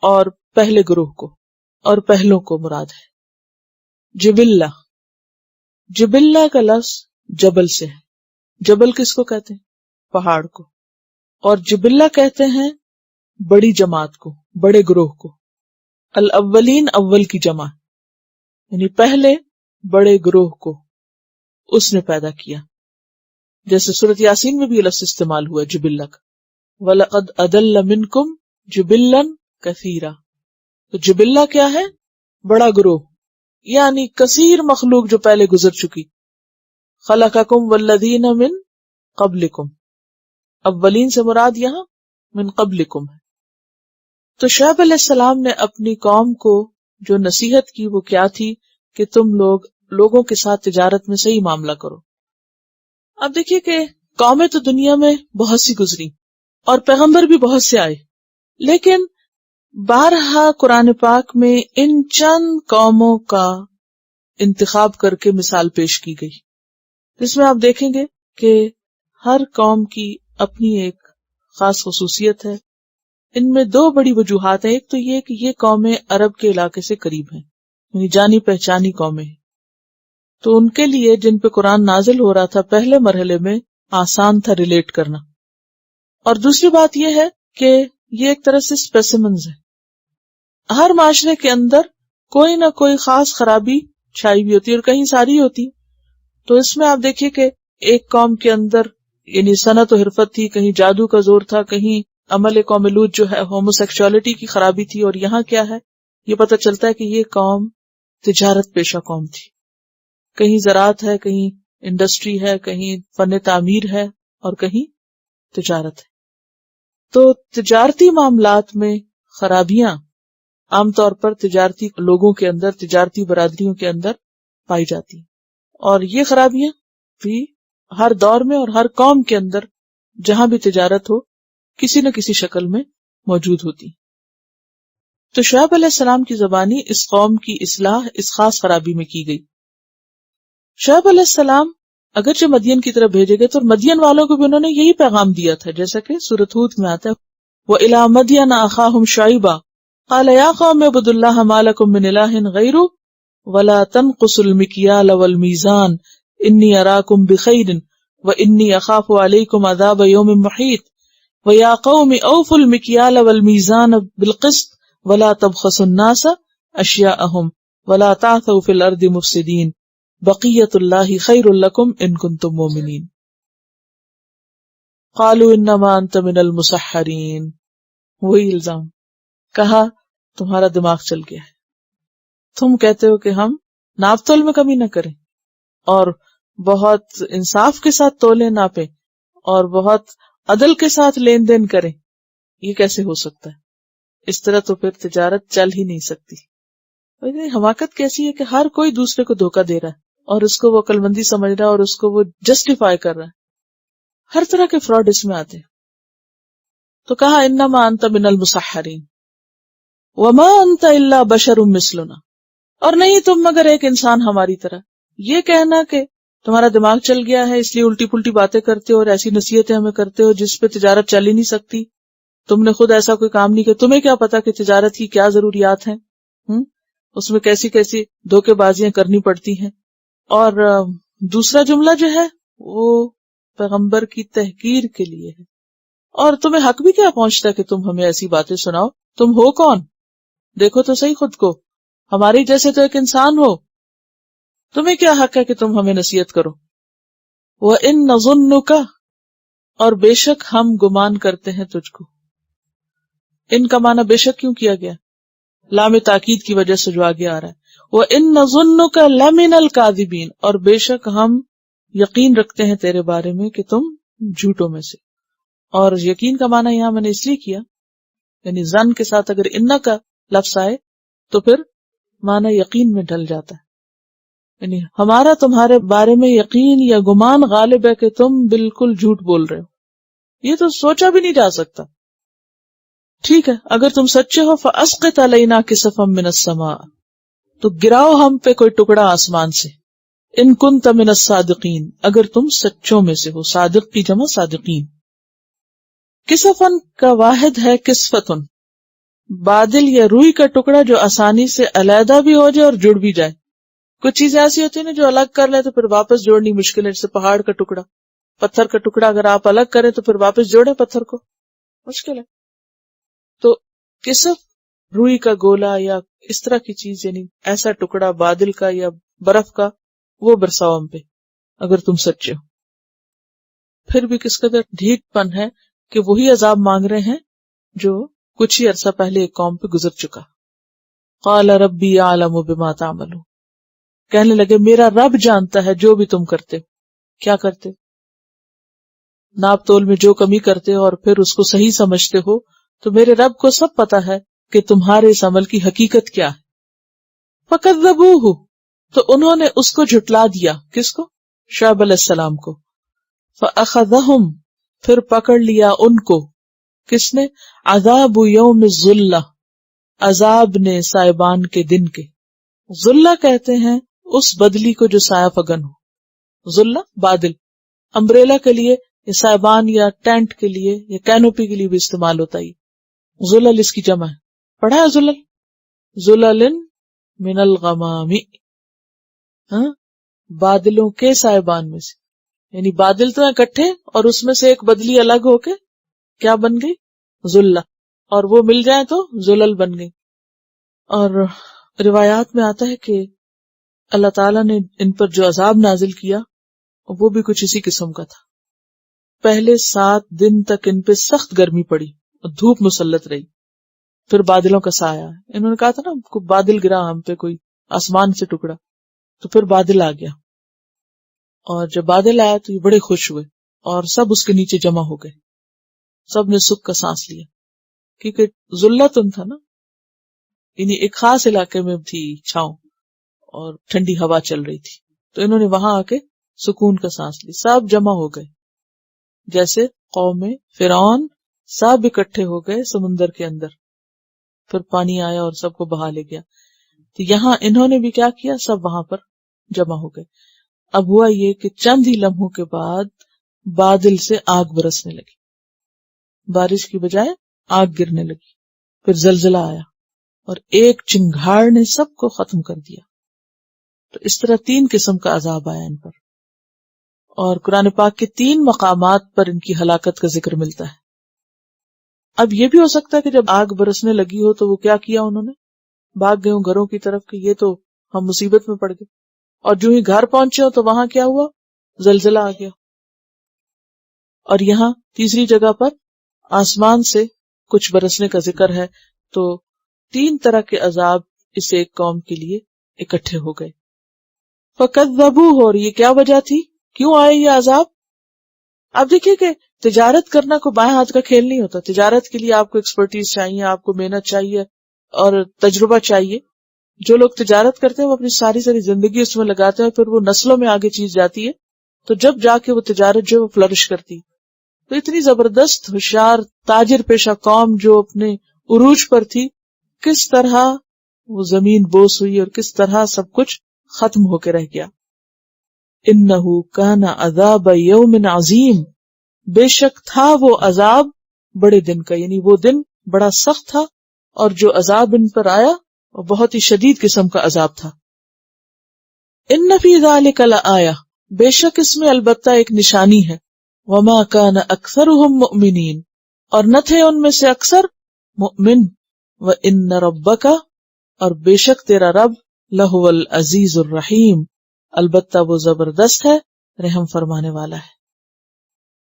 اور پہلے گروہ کو، اور پہلوں کو مراد ہے. جبلہ، جبلہ کا لفظ جبل سے ہے. جبل کس کو کہتے ہیں؟ پہاڑ کو. اور جبلہ کہتے ہیں بڑی جماعت کو، بڑے گروہ کو. الاولین اول کی جمع، یعنی پہلے بڑے گروہ کو اس نے پیدا کیا. جیسے سورۃ یاسین میں بھی لفظ استعمال ہوا جبلہ کا، وَلَقَدْ أَضَلَّ مِنْكُمْ جِبِلًّا كَثِيرًا. تو جبلہ کیا ہے؟ بڑا گروہ، یعنی کثیر مخلوق جو پہلے گزر چکی. خلقکم والذین من قبلکم، اولین سے مراد یہاں من قبلکم ہے. تو شعیب علیہ السلام نے اپنی قوم کو جو نصیحت کی وہ کیا تھی کہ تم لوگوں کے ساتھ تجارت میں صحیح معاملہ کرو. اب دیکھیے کہ قومیں تو دنیا میں بہت سی گزری اور پیغمبر بھی بہت سے آئے، لیکن بارہا قرآن پاک میں ان چند قوموں کا انتخاب کر کے مثال پیش کی گئی، جس میں آپ دیکھیں گے کہ ہر قوم کی اپنی ایک خاص خصوصیت ہے. ان میں دو بڑی وجوہات ہیں. ایک تو یہ کہ یہ قومیں عرب کے علاقے سے قریب ہیں، یعنی جانی پہچانی قومیں ہیں، تو ان کے لیے جن پہ قرآن نازل ہو رہا تھا پہلے مرحلے میں آسان تھا ریلیٹ کرنا. اور دوسری بات یہ ہے کہ یہ ایک طرح سے اسپیسیمنز ہیں. ہر معاشرے کے اندر کوئی نہ کوئی خاص خرابی چھائی ہوئی ہوتی ہے اور کہیں ساری ہوتی. تو اس میں آپ دیکھیے کہ ایک قوم کے اندر یعنی صنعت و حرفت تھی، کہیں جادو کا زور تھا، کہیں عمل قوم لوط جو ہے ہومو سیکشوالٹی کی خرابی تھی، اور یہاں کیا ہے یہ پتہ چلتا ہے کہ یہ قوم تجارت پیشہ قوم تھی. کہیں زراعت ہے، کہیں انڈسٹری ہے، کہیں فن تعمیر ہے، اور کہیں تجارت ہے. تو تجارتی معاملات میں خرابیاں عام طور پر تجارتی لوگوں کے اندر، تجارتی برادریوں کے اندر پائی جاتی ہیں، اور یہ خرابیاں بھی ہر دور میں اور ہر قوم کے اندر جہاں بھی تجارت ہو کسی نہ کسی شکل میں موجود ہوتی. تو شعیب علیہ السلام کی زبانی اس قوم کی اصلاح اس خاص خرابی میں کی گئی. شعیب علیہ السلام اگرچہ مدین کی طرف بھیجے گئے تو مدین والوں کو بھی انہوں نے یہی پیغام دیا تھا، جیسا کہ سورۃ ہود میں آتا ہے وَإِلَىٰ مَدْيَنَ أَخَاهُمْ شُعَيْبًا قَالَ يَا قَوْمِ اعْبُدُوا اللَّهَ مَا لَكُم مِّنْ إِلَٰهٍ غَيْرُهُ وَلَا تَنقُصُوا الْمِكْيَالَ وَالْمِيزَانَ إِنِّي أَرَاكُمْ بِخَيْرٍ وَإِنِّي أَخَافُ عَلَيْكُمْ عَذَابَ يَوْمٍ مُحِيطٍ وَيَا قَوْمِ أَوْفُوا الْمِكْيَالَ وَالْمِيزَانَ بِالْقِسْطِ وَلَا تَبْخَسُوا النَّاسَ أَشْيَاءَهُمْ وَلَا تَعْثَوْا فِي الْأَرْضِ مُفْسِدِينَ بقیت اللہ خیر لکم ان کنتم مومنین. قالوا انما انت من المسحرین وہی الزام. کہا تمہارا دماغ چل گیا ہے، تم کہتے ہو کہ ہم ناپ تول میں کمی نہ کریں اور بہت انصاف کے ساتھ تولے ناپیں اور بہت عدل کے ساتھ لین دین کریں. یہ کیسے ہو سکتا ہے؟ اس طرح تو پھر تجارت چل ہی نہیں سکتی. حماقت کیسی ہے کہ ہر کوئی دوسرے کو دھوکہ دے رہا ہے اور اس کو وہ عقل مندی سمجھ رہا ہے اور اس کو وہ جسٹیفائی کر رہا ہے. ہر طرح کے فراڈ اس میں آتے ہیں. تو کہا انما انت من المسحرین وما انت الا بشر مثلنا، اور نہیں تم مگر ایک انسان ہماری طرح. یہ کہنا کہ تمہارا دماغ چل گیا ہے اس لیے الٹی پلٹی باتیں کرتے ہو اور ایسی نصیحتیں ہمیں کرتے ہو جس پہ تجارت چل ہی نہیں سکتی. تم نے خود ایسا کوئی کام نہیں کیا، تمہیں کیا پتا کہ تجارت کی کیا ضروریات ہیں، اس میں کیسی کیسی دھوکے بازیاں کرنی پڑتی ہیں. اور دوسرا جملہ جو ہے وہ پیغمبر کی تحقیر کے لیے ہے. اور تمہیں حق بھی کیا پہنچتا ہے کہ تم ہمیں ایسی باتیں سناؤ؟ تم ہو کون؟ دیکھو تو صحیح خود کو، ہمارے جیسے تو ایک انسان ہو. تمہیں کیا حق ہے کہ تم ہمیں نصیحت کرو؟ وَإِن نَظُنُّكَ، اور بے شک ہم گمان کرتے ہیں تجھ کو. ان کا معنی بے شک کیوں کیا گیا؟ لام تاکید کی وجہ سے جو آگے آ رہا ہے. وَإِن نَظُنُّكَ لَمِنَ الْكَاذِبِينَ، اور بے شک ہم یقین رکھتے ہیں تیرے بارے میں کہ تم جھوٹوں میں سے. اور یقین کا معنی یہاں میں نے اس لیے کیا، یعنی ظن کے ساتھ اگر ان کا لفظ آئے تو پھر معنی یقین میں ڈھل جاتا ہے. یعنی ہمارا تمہارے بارے میں یقین یا گمان غالب ہے کہ تم بالکل جھوٹ بول رہے ہو. یہ تو سوچا بھی نہیں جا سکتا. ٹھیک ہے، اگر تم سچے ہو فَأَسْقِطْ عَلَيْنَا كِسَفًا مِّنَ السَّمَاءِ، تو گراؤ ہم پہ کوئی ٹکڑا آسمان سے. ان كنت من الصادقین، اگر تم سچوں میں سے ہو. صادق کی جمع صادقین. کسفن کا واحد ہے کسفتن، بادل یا روئی کا ٹکڑا جو آسانی سے علیحدہ بھی ہو جائے اور جڑ بھی جائے. کچھ چیزیں ایسی ہوتی ہیں نا جو الگ کر لے تو پھر واپس جوڑنی مشکل ہے. جیسے پہاڑ کا ٹکڑا، پتھر کا ٹکڑا اگر آپ الگ کریں تو پھر واپس جوڑیں پتھر کو، مشکل ہے. تو کسف روئی کا گولا یا اس طرح کی چیز، یعنی ایسا ٹکڑا بادل کا یا برف کا، وہ برساؤ ہم پہ اگر تم سچے ہو. پھر بھی کس قدر ڈھیٹ پن ہے کہ وہی عذاب مانگ رہے ہیں جو کچھ ہی عرصہ پہلے ایک قوم پہ گزر چکا. قال ربی اعلم بما تعملون، کہنے لگے میرا رب جانتا ہے جو بھی تم کرتے ہو. کیا کرتے ہو؟ ناپ تول میں جو کمی کرتے ہو اور پھر اس کو صحیح سمجھتے ہو، تو میرے رب کو سب پتا ہے کہ تمہارے اس عمل کی حقیقت کیا ہے. فکذبوہ، تو انہوں نے اس کو جھٹلا دیا. کس کو؟ شعیب علیہ السلام کو. فاخذہم، پھر پکڑ لیا ان کو. کس نے؟ عذاب یوم الظلہ، عذاب نے سائبان کے دن کے. ظلہ کہتے ہیں اس بدلی کو جو سایہ فگن ہو. ظلہ بادل، امبریلا کے لیے یا سائبان یا ٹینٹ کے لیے یا کینوپی کے لیے بھی استعمال ہوتا ہے. ظلل اس کی جمع ہے. پڑھا ہے ظلل؟ ظلل من الغمام، بادلوں کے سائبان میں سے. یعنی بادل تو اکٹھے اور اس میں سے ایک بدلی الگ ہو کے کیا بن گئی؟ ظلہ. اور وہ مل جائے تو ظلل بن گئی. اور روایات میں آتا ہے کہ اللہ تعالیٰ نے ان پر جو عذاب نازل کیا وہ بھی کچھ اسی قسم کا تھا. پہلے 7 دن تک ان پہ سخت گرمی پڑی اور دھوپ مسلط رہی. پھر بادلوں کا سایہ. انہوں نے کہا تھا نا بادل گرا ہم پہ کوئی آسمان سے ٹکڑا، تو پھر بادل آ گیا. اور جب بادل آیا تو یہ بڑے خوش ہوئے اور سب اس کے نیچے جمع ہو گئے. سب نے سکھ کا سانس لیا کیونکہ ذلتن تھا نا، یعنی ایک خاص علاقے میں تھی چھاؤں اور ٹھنڈی ہوا چل رہی تھی، تو انہوں نے وہاں آ کے سکون کا سانس لی. سب جمع ہو گئے، جیسے قوم فرعون سب اکٹھے ہو گئے سمندر کے اندر. پھر پانی آیا اور سب کو بہا لے گیا. تو یہاں انہوں نے بھی کیا کیا، سب وہاں پر جمع ہو گئے. اب ہوا یہ کہ چند ہی لمحوں کے بعد بادل سے آگ برسنے لگی، بارش کی بجائے آگ گرنے لگی. پھر زلزلہ آیا اور ایک چنگھاڑ نے سب کو ختم کر دیا. تو اس طرح 3 قسم کا عذاب آیا ان پر. اور قرآن پاک کے 3 مقامات پر ان کی ہلاکت کا ذکر ملتا ہے. اب یہ بھی ہو سکتا ہے کہ جب آگ برسنے لگی ہو تو وہ کیا کیا، انہوں نے بھاگ گئے ہوں گھروں کی طرف کہ یہ تو ہم مصیبت میں پڑ گئے. اور جو ہی گھر پہنچے ہو تو وہاں کیا ہوا، زلزلہ آ گیا. اور یہاں تیسری جگہ پر آسمان سے کچھ برسنے کا ذکر ہے تو 3 طرح کے عذاب اس ایک قوم کے لیے اکٹھے ہو گئے. فَكَذَّبُوهُ، اور یہ کیا وجہ تھی، کیوں آئے یہ عذاب؟ آپ دیکھیے کہ تجارت کرنا کوئی بائیں ہاتھ کا کھیل نہیں ہوتا. تجارت کے لیے آپ کو ایکسپرٹیز چاہیے، آپ کو محنت چاہیے اور تجربہ چاہیے. جو لوگ تجارت کرتے ہیں وہ اپنی ساری زندگی اس میں لگاتے ہیں، پھر وہ نسلوں میں آگے چیز جاتی ہے تو جب جا کے وہ تجارت جو ہے وہ فلرش کرتی. تو اتنی زبردست ہوشیار تاجر پیشہ قوم جو اپنے عروج پر تھی، کس طرح وہ زمین بوس ہوئی اور کس طرح سب کچھ ختم ہو کے رہ گیا. انہو کان عذاب یوم عظیم، بے شک تھا وہ عذاب بڑے دن کا، یعنی وہ دن بڑا سخت تھا اور جو عذاب ان پر آیا وہ بہت ہی شدید قسم کا عذاب تھا. ان فی ذلک لآیہ، بے شک اس میں البتہ ایک نشانی ہے. وما کان اکثرهم مؤمنین، اور نہ تھے ان میں سے اکثر مؤمن. وان ربک، اور بے شک تیرا رب لہو العزیز الرحیم، البتہ وہ زبردست ہے، رحم فرمانے والا ہے.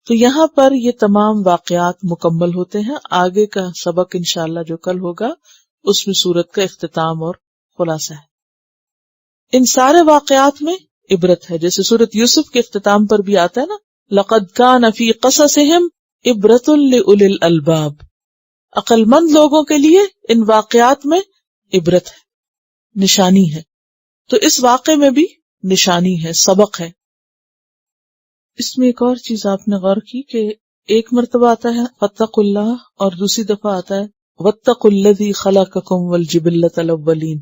تو یہاں پر یہ تمام واقعات مکمل ہوتے ہیں. آگے کا سبق انشاءاللہ جو کل ہوگا اس میں سورت کا اختتام اور خلاصہ ہے. ان سارے واقعات میں عبرت ہے، جیسے سورت یوسف کے اختتام پر بھی آتا ہے نا، لقد کان فی قصصہم عبرۃ لأولی الالباب، عقل مند لوگوں کے لیے ان واقعات میں عبرت ہے، نشانی ہے. تو اس واقعے میں بھی نشانی ہے، سبق ہے. اس میں ایک اور چیز آپ نے غور کی کہ ایک مرتبہ آتا ہے فاتقوا اللہ اور دوسری دفعہ آتا ہے واتقوا الذی خلقکم والجبلۃ الاولین،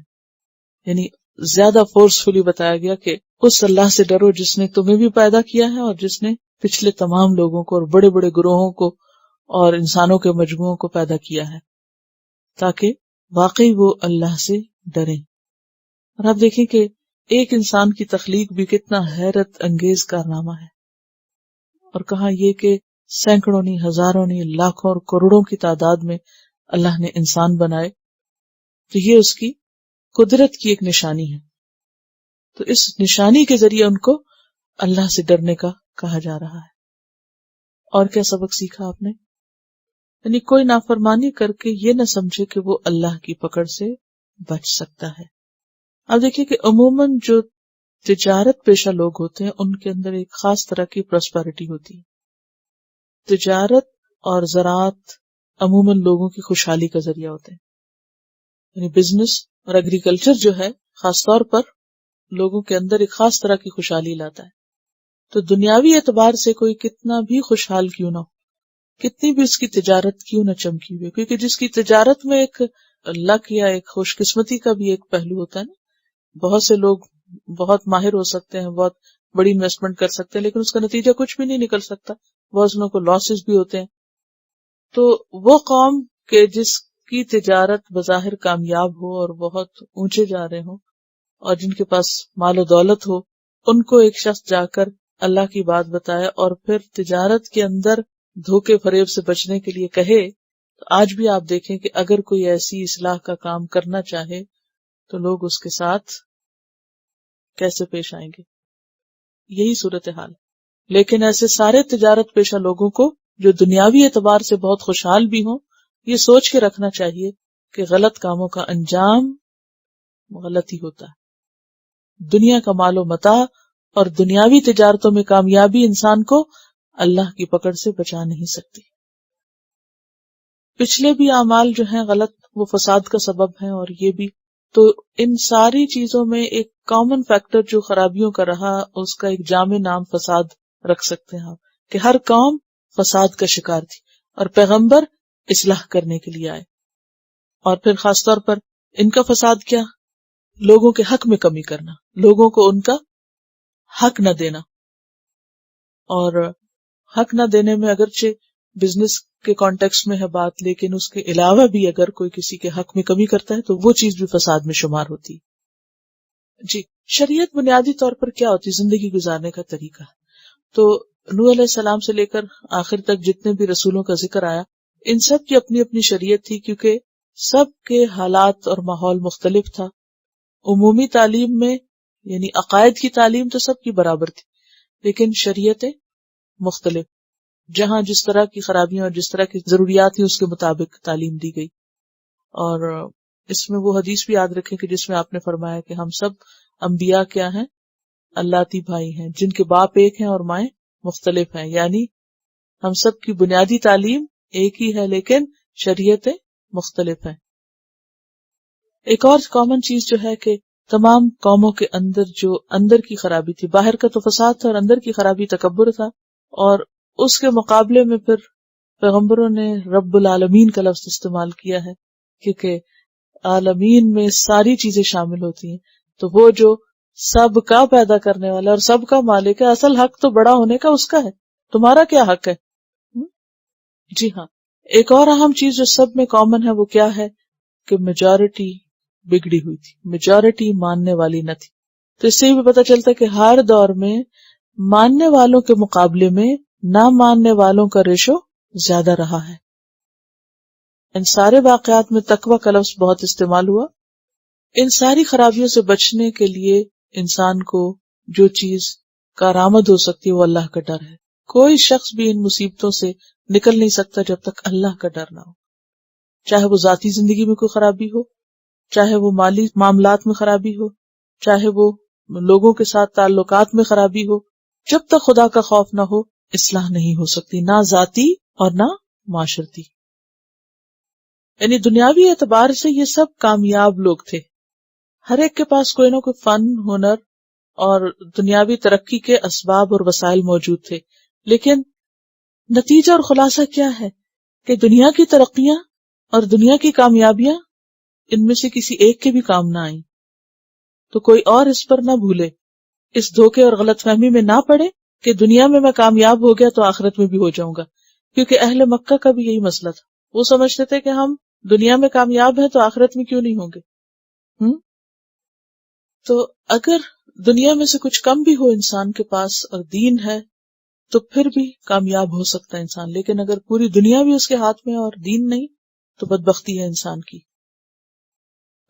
یعنی زیادہ فورسفلی بتایا گیا کہ اس اللہ سے ڈرو جس نے تمہیں بھی پیدا کیا ہے اور جس نے پچھلے تمام لوگوں کو اور بڑے بڑے گروہوں کو اور انسانوں کے مجموعوں کو پیدا کیا ہے، تاکہ واقعی وہ اللہ سے ڈریں. اور آپ دیکھیں کہ ایک انسان کی تخلیق بھی کتنا حیرت انگیز کارنامہ ہے، اور کہاں یہ کہ سینکڑوں نہیں، ہزاروں نہیں، لاکھوں اور کروڑوں کی تعداد میں اللہ نے انسان بنائے، تو یہ اس کی قدرت کی ایک نشانی ہے. تو اس نشانی کے ذریعے ان کو اللہ سے ڈرنے کا کہا جا رہا ہے. اور کیا سبق سیکھا آپ نے؟ یعنی کوئی نافرمانی کر کے یہ نہ سمجھے کہ وہ اللہ کی پکڑ سے بچ سکتا ہے. اب دیکھیے کہ عموماً جو تجارت پیشہ لوگ ہوتے ہیں ان کے اندر ایک خاص طرح کی پراسپیرٹی ہوتی ہے. تجارت اور زراعت عموماً لوگوں کی خوشحالی کا ذریعہ ہوتے ہیں. یعنی بزنس اور ایگریکلچر جو ہے خاص طور پر لوگوں کے اندر ایک خاص طرح کی خوشحالی لاتا ہے. تو دنیاوی اعتبار سے کوئی کتنا بھی خوشحال کیوں نہ ہو، کتنی بھی اس کی تجارت کیوں نہ چمکی ہوئی، کیونکہ جس کی تجارت میں ایک لک یا ایک خوش قسمتی کا بھی ایک پہلو ہوتا ہے نا. بہت سے لوگ بہت ماہر ہو سکتے ہیں، بہت بڑی انویسٹمنٹ کر سکتے ہیں، لیکن اس کا نتیجہ کچھ بھی نہیں نکل سکتا، بہت سے لوگوں کو لاسز بھی ہوتے ہیں. تو وہ قوم کہ جس کی تجارت بظاہر کامیاب ہو اور بہت اونچے جا رہے ہوں اور جن کے پاس مال و دولت ہو، ان کو ایک شخص جا کر اللہ کی بات بتائے اور پھر تجارت کے اندر دھوکے فریب سے بچنے کے لیے کہے، تو آج بھی آپ دیکھیں کہ اگر کوئی ایسی اصلاح کا کام کرنا چاہے تو لوگ اس کے ساتھ کیسے پیش آئیں گے. یہی صورتحال. لیکن ایسے سارے تجارت پیشہ لوگوں کو جو دنیاوی اعتبار سے بہت خوشحال بھی ہوں، یہ سوچ کے رکھنا چاہیے کہ غلط کاموں کا انجام غلط ہی ہوتا ہے. دنیا کا مال و متاع اور دنیاوی تجارتوں میں کامیابی انسان کو اللہ کی پکڑ سے بچا نہیں سکتی. پچھلے بھی اعمال جو ہیں غلط، وہ فساد کا سبب ہیں، اور یہ بھی. تو ان ساری چیزوں میں ایک کامن فیکٹر جو خرابیوں کا رہا، اس کا ایک جامع نام فساد رکھ سکتے ہیں آپ، کہ ہر قوم فساد کا شکار تھی اور پیغمبر اصلاح کرنے کے لیے آئے. اور پھر خاص طور پر ان کا فساد کیا؟ لوگوں کے حق میں کمی کرنا، لوگوں کو ان کا حق نہ دینا. اور حق نہ دینے میں اگرچہ بزنس کے کانٹیکسٹ میں ہے بات، لیکن اس کے علاوہ بھی اگر کوئی کسی کے حق میں کمی کرتا ہے تو وہ چیز بھی فساد میں شمار ہوتی ہے. جی، شریعت بنیادی طور پر کیا ہوتی ہے؟ زندگی گزارنے کا طریقہ. تو نوح علیہ السلام سے لے کر آخر تک جتنے بھی رسولوں کا ذکر آیا، ان سب کی اپنی اپنی شریعت تھی، کیونکہ سب کے حالات اور ماحول مختلف تھا. عمومی تعلیم میں یعنی عقائد کی تعلیم تو سب کی برابر تھی، لیکن شریعتیں مختلف. جہاں جس طرح کی خرابیاں اور جس طرح کی ضروریات تھیں اس کے مطابق تعلیم دی گئی. اور اس میں وہ حدیث بھی یاد رکھیں کہ جس میں آپ نے فرمایا کہ ہم سب انبیاء کیا ہیں؟ اللتی بھائی ہیں، جن کے باپ ایک ہیں اور مائیں مختلف ہیں. یعنی ہم سب کی بنیادی تعلیم ایک ہی ہے لیکن شریعتیں مختلف ہیں. ایک اور کامن چیز جو ہے کہ تمام قوموں کے اندر جو اندر کی خرابی تھی، باہر کا تو فساد تھا اور اندر کی خرابی تکبر تھا، اور اس کے مقابلے میں پھر پیغمبروں نے رب العالمین کا لفظ استعمال کیا ہے، کیونکہ عالمین میں ساری چیزیں شامل ہوتی ہیں. تو وہ جو سب کا پیدا کرنے والا اور سب کا مالک ہے، اصل حق تو بڑا ہونے کا اس کا ہے، تمہارا کیا حق ہے؟ جی ہاں. ایک اور اہم چیز جو سب میں کامن ہے وہ کیا ہے کہ میجورٹی بگڑی ہوئی تھی، میجورٹی ماننے والی نہ تھی. تو اس سے بھی پتہ چلتا ہے کہ ہر دور میں ماننے والوں کے مقابلے میں نہ ماننے والوں کا ریشو زیادہ رہا ہے. ان سارے واقعات میں تقویٰ کا لفظ بہت استعمال ہوا. ان ساری خرابیوں سے بچنے کے لیے انسان کو جو چیز کارآمد ہو سکتی ہے وہ اللہ کا ڈر ہے. کوئی شخص بھی ان مصیبتوں سے نکل نہیں سکتا جب تک اللہ کا ڈر نہ ہو، چاہے وہ ذاتی زندگی میں کوئی خرابی ہو، چاہے وہ مالی معاملات میں خرابی ہو، چاہے وہ لوگوں کے ساتھ تعلقات میں خرابی ہو. جب تک خدا کا خوف نہ ہو اصلاح نہیں ہو سکتی، نہ ذاتی اور نہ معاشرتی. یعنی دنیاوی اعتبار سے یہ سب کامیاب لوگ تھے، ہر ایک کے پاس کوئی نہ کوئی فن، ہنر اور دنیاوی ترقی کے اسباب اور وسائل موجود تھے. لیکن نتیجہ اور خلاصہ کیا ہے کہ دنیا کی ترقیاں اور دنیا کی کامیابیاں ان میں سے کسی ایک کے بھی کام نہ آئیں. تو کوئی اور اس پر نہ بھولے، اس دھوکے اور غلط فہمی میں نہ پڑے کہ دنیا میں کامیاب ہو گیا تو آخرت میں بھی ہو جاؤں گا. کیونکہ اہل مکہ کا بھی یہی مسئلہ تھا، وہ سمجھتے تھے کہ ہم دنیا میں کامیاب ہیں تو آخرت میں کیوں نہیں ہوں گے. تو اگر دنیا میں سے کچھ کم بھی ہو انسان کے پاس اور دین ہے تو پھر بھی کامیاب ہو سکتا ہے انسان. لیکن اگر پوری دنیا بھی اس کے ہاتھ میں اور دین نہیں تو بدبختی ہے انسان کی.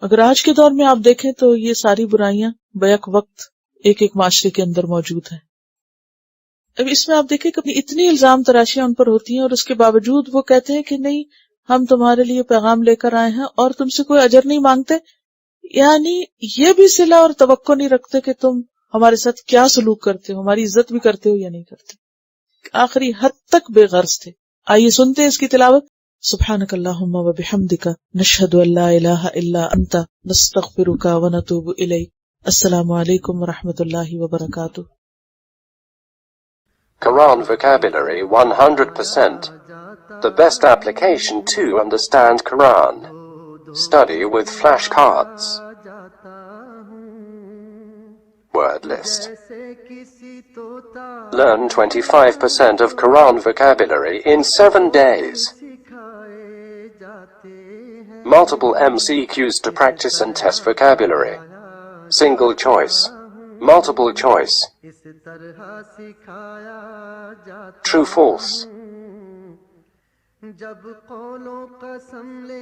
اگر آج کے دور میں آپ دیکھیں تو یہ ساری برائیاں بیک وقت ایک ایک معاشرے کے اندر موجود ہیں. اب اس میں آپ دیکھیں کہ اتنی الزام تراشیاں ان پر ہوتی ہیں اور اس کے باوجود وہ کہتے ہیں کہ نہیں، ہم تمہارے لیے پیغام لے کر آئے ہیں اور تم سے کوئی اجر نہیں مانگتے. یعنی یہ بھی صلہ اور توقع نہیں رکھتے کہ تم ہمارے ساتھ کیا سلوک کرتے ہو، ہماری عزت بھی کرتے ہو یا نہیں کرتے. آخری حد تک بے غرض تھے. آئیے سنتے ہیں اس کی تلاوت. سبحانک اللہم و بحمدک نشہد ان لا الہ الا انت نستغفرک و نتوب الیک. السلام علیکم و رحمۃ اللہ وبرکاتہ. Quran vocabulary 100%. The best application to understand Quran. Study with flashcards. Word list. Learn 25% of Quran vocabulary in 7 days. Multiple MCQs to practice and test vocabulary. Single choice. Multiple choice. True, false.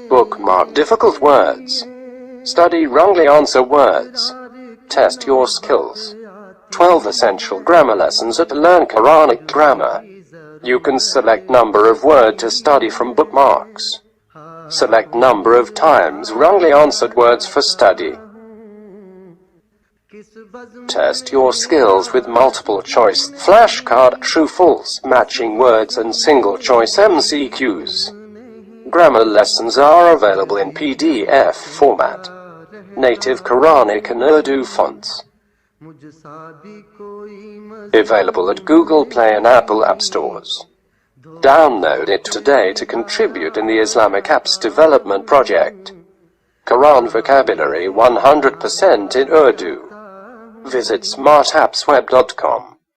Bookmark difficult words. Study wrongly answer words. Test your skills. 12 essential grammar lessons at Learn Quranic Grammar. You can select number of word to study from bookmarks. Select number of times wrongly answered words for study. Test your skills with multiple choice flashcard, true, false, matching words and single choice MCQs. Grammar lessons are available in PDF format. Native Quranic and Urdu fonts. Available at Google Play and Apple App Stores. Download it today to contribute in the Islamic Apps Development Project. Quran vocabulary 100% in Urdu. Visit smartappsweb.com.